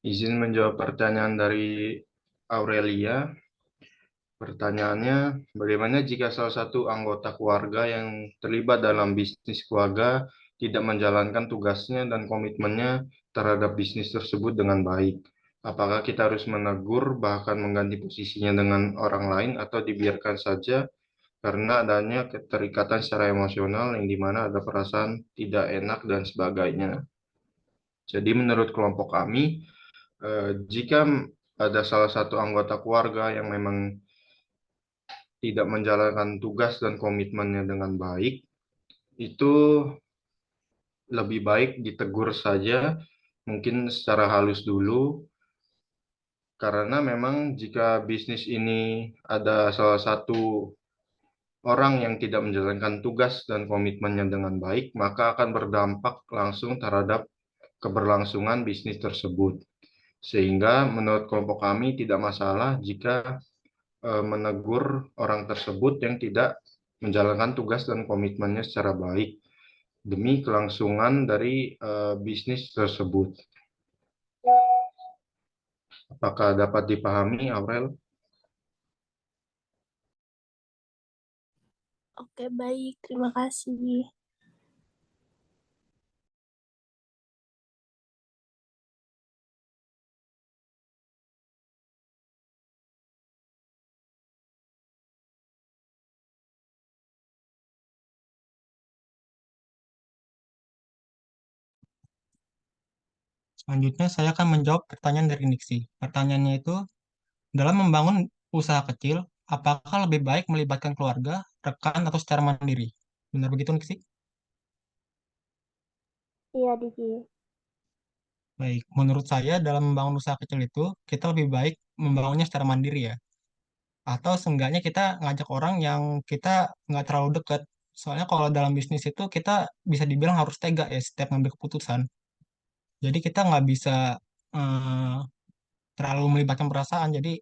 Izin menjawab pertanyaan dari Aurelia. Pertanyaannya, bagaimana jika salah satu anggota keluarga yang terlibat dalam bisnis keluarga tidak menjalankan tugasnya dan komitmennya terhadap bisnis tersebut dengan baik? Apakah kita harus menegur, bahkan mengganti posisinya dengan orang lain, atau dibiarkan saja karena adanya keterikatan secara emosional yang dimana ada perasaan tidak enak dan sebagainya? Jadi menurut kelompok kami, jika ada salah satu anggota keluarga yang memang tidak menjalankan tugas dan komitmennya dengan baik, itu lebih baik ditegur saja, mungkin secara halus dulu, karena memang jika bisnis ini ada salah satu orang yang tidak menjalankan tugas dan komitmennya dengan baik, maka akan berdampak langsung terhadap keberlangsungan bisnis tersebut. Sehingga menurut kelompok kami tidak masalah jika menegur orang tersebut yang tidak menjalankan tugas dan komitmennya secara baik demi kelangsungan dari bisnis tersebut. Apakah dapat dipahami, Aurel? Oke, baik. Terima kasih. Selanjutnya saya akan menjawab pertanyaan dari Nixi. Pertanyaannya itu, dalam membangun usaha kecil, apakah lebih baik melibatkan keluarga, rekan, atau secara mandiri? Benar begitu, Nixi? Iya, Diki. Baik, menurut saya dalam membangun usaha kecil itu, kita lebih baik membangunnya secara mandiri ya. Atau seenggaknya kita ngajak orang yang kita nggak terlalu dekat. Soalnya kalau dalam bisnis itu kita bisa dibilang harus tega ya setiap ngambil keputusan. Jadi kita nggak bisa eh, terlalu melibatkan perasaan. Jadi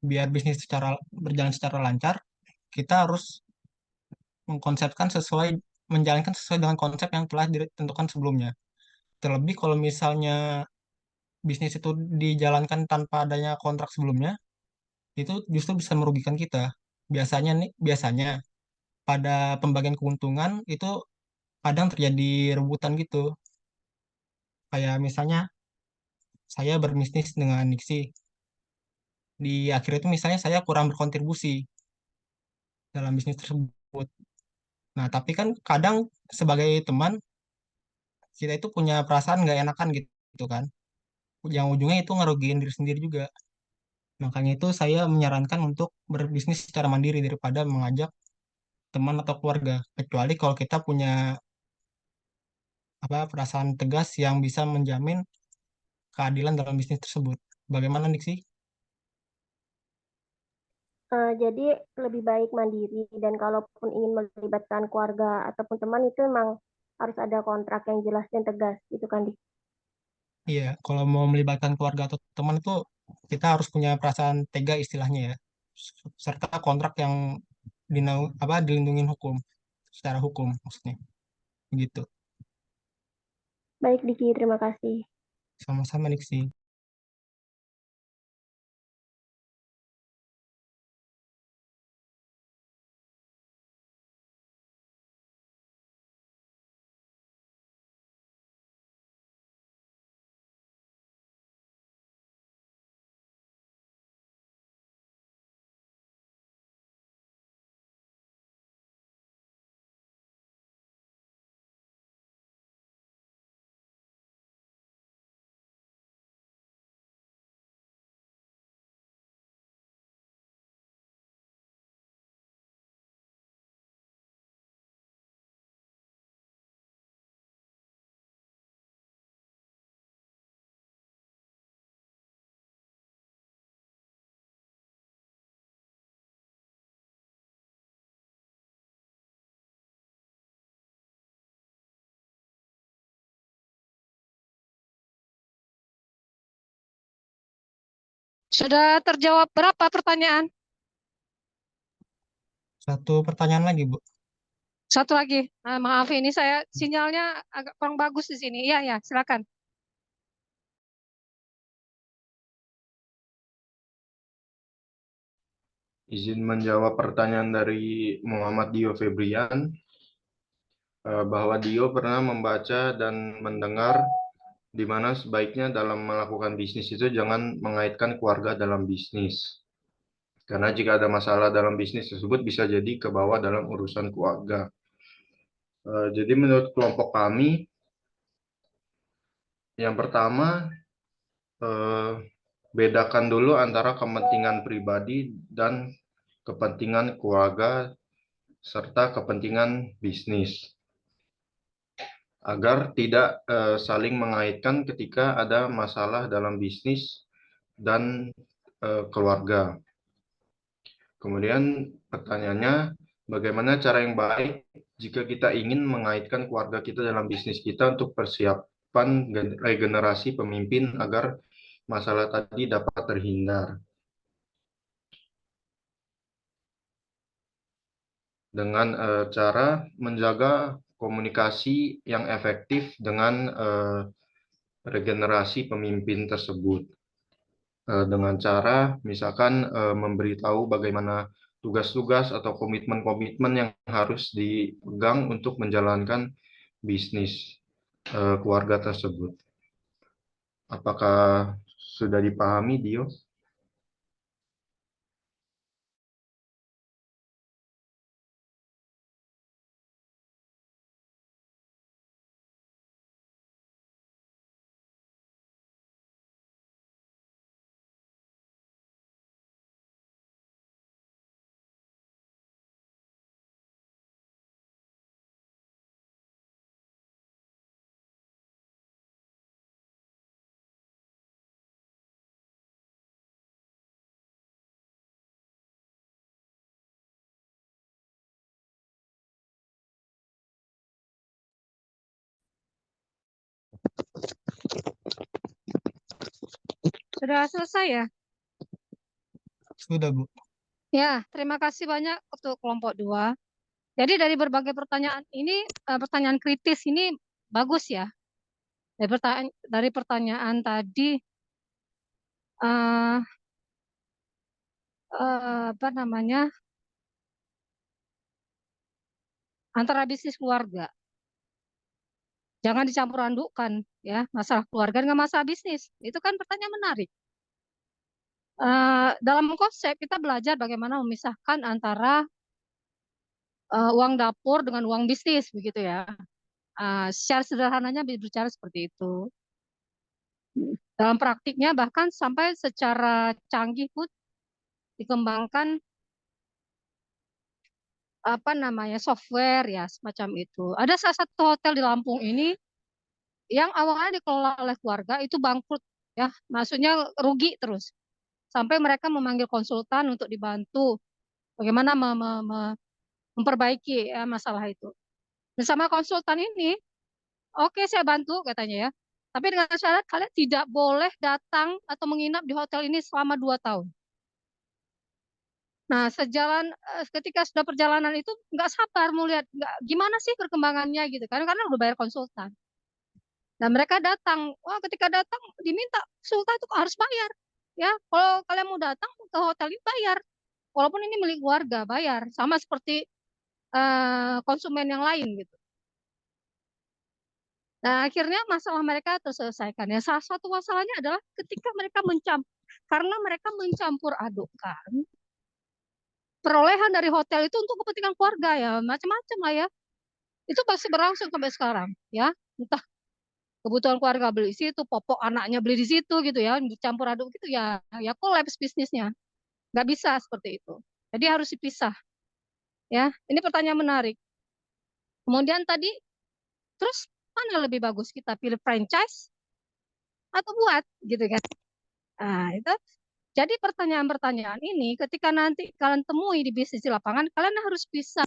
biar bisnis berjalan secara lancar, kita harus mengkonsepkan sesuai menjalankan sesuai dengan konsep yang telah ditentukan sebelumnya. Terlebih kalau misalnya bisnis itu dijalankan tanpa adanya kontrak sebelumnya, itu justru bisa merugikan kita. Biasanya pada pembagian keuntungan itu kadang terjadi rebutan gitu. Kayak misalnya saya berbisnis dengan Nixi, di akhir itu misalnya saya kurang berkontribusi dalam bisnis tersebut. Nah, tapi kan kadang sebagai teman kita itu punya perasaan nggak enakan gitu kan. Yang ujungnya itu ngerugiin diri sendiri juga. Makanya itu saya menyarankan untuk berbisnis secara mandiri daripada mengajak teman atau keluarga. Kecuali kalau kita punya perasaan tegas yang bisa menjamin keadilan dalam bisnis tersebut. Bagaimana Nixi? Jadi lebih baik mandiri dan kalaupun ingin melibatkan keluarga ataupun teman itu memang harus ada kontrak yang jelas dan tegas gitu kan, Diki. Iya, kalau mau melibatkan keluarga atau teman itu kita harus punya perasaan tega istilahnya ya, serta kontrak yang dilindungi hukum, secara hukum maksudnya, begitu. Baik, Diki. Terima kasih. Sama-sama Nixi. Sudah terjawab berapa pertanyaan? Satu pertanyaan lagi, Bu. Satu lagi. Maaf ini saya sinyalnya agak kurang bagus di sini. Iya, ya, silakan. Izin menjawab pertanyaan dari Muhammad Dio Febrian, bahwa Dio pernah membaca dan mendengar di mana sebaiknya dalam melakukan bisnis itu jangan mengaitkan keluarga dalam bisnis. Karena jika ada masalah dalam bisnis tersebut bisa jadi ke bawah dalam urusan keluarga. Jadi menurut kelompok kami, yang pertama, eh, bedakan dulu antara kepentingan pribadi dan kepentingan keluarga serta kepentingan bisnis, agar tidak saling mengaitkan ketika ada masalah dalam bisnis dan keluarga. Kemudian pertanyaannya, bagaimana cara yang baik jika kita ingin mengaitkan keluarga kita dalam bisnis kita untuk persiapan regenerasi pemimpin agar masalah tadi dapat terhindar dengan cara menjaga komunikasi yang efektif dengan regenerasi pemimpin tersebut. Dengan cara misalkan memberitahu bagaimana tugas-tugas atau komitmen-komitmen yang harus dipegang untuk menjalankan bisnis keluarga tersebut. Apakah sudah dipahami, Dio? Sudah selesai ya? Sudah, Bu. Ya, terima kasih banyak untuk kelompok 2. Jadi dari berbagai pertanyaan ini, pertanyaan kritis ini bagus ya. Dari pertanyaan tadi, eh, apa namanya, antara bisnis keluarga. Jangan dicampur adukkan ya, masalah keluarga dengan masalah bisnis. Itu kan pertanyaan menarik. Dalam konsep kita belajar bagaimana memisahkan antara uang dapur dengan uang bisnis, begitu ya. Secara sederhananya bicara seperti itu. Dalam praktiknya bahkan sampai secara canggih pun dikembangkan apa namanya software ya semacam itu. Ada salah satu hotel di Lampung ini yang awalnya dikelola oleh keluarga itu bangkrut ya, maksudnya rugi terus. Sampai mereka memanggil konsultan untuk dibantu bagaimana memperbaiki ya, masalah itu. Bersama konsultan ini, oke saya bantu katanya ya. Tapi dengan syarat kalian tidak boleh datang atau menginap di hotel ini selama 2 tahun. Nah, ketika sudah perjalanan itu nggak sabar mau lihat gimana sih perkembangannya gitu kan karena udah bayar konsultan. Dan mereka datang, wah ketika datang diminta konsultan itu harus bayar. Ya, kalau kalian mau datang ke hotel ini bayar. Walaupun ini milik keluarga, bayar. Sama seperti konsumen yang lain gitu. Nah, akhirnya masalah mereka terselesaikan. Ya, salah satu masalahnya adalah ketika mereka karena mereka mencampur adukkan perolehan dari hotel itu untuk kepentingan keluarga ya, macam-macam lah ya. Itu masih berlangsung sampai sekarang ya. Entah kebutuhan keluarga beli di situ, popok anaknya beli di situ gitu ya, dicampur aduk gitu ya, ya kolaps bisnisnya. Nggak bisa seperti itu. Jadi harus dipisah ya. Ini pertanyaan menarik. Kemudian tadi, terus mana lebih bagus kita pilih franchise atau buat gitu kan? Nah, itu jadi pertanyaan-pertanyaan ini ketika nanti kalian temui di bisnis di lapangan, kalian harus bisa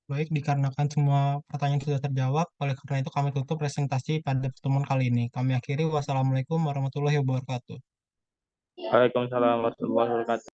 Baik, dikarenakan semua pertanyaan sudah terjawab, oleh karena itu kami tutup presentasi pada pertemuan kali ini. Kami akhiri, wassalamualaikum warahmatullahi wabarakatuh. Waalaikumsalam warahmatullahi wabarakatuh.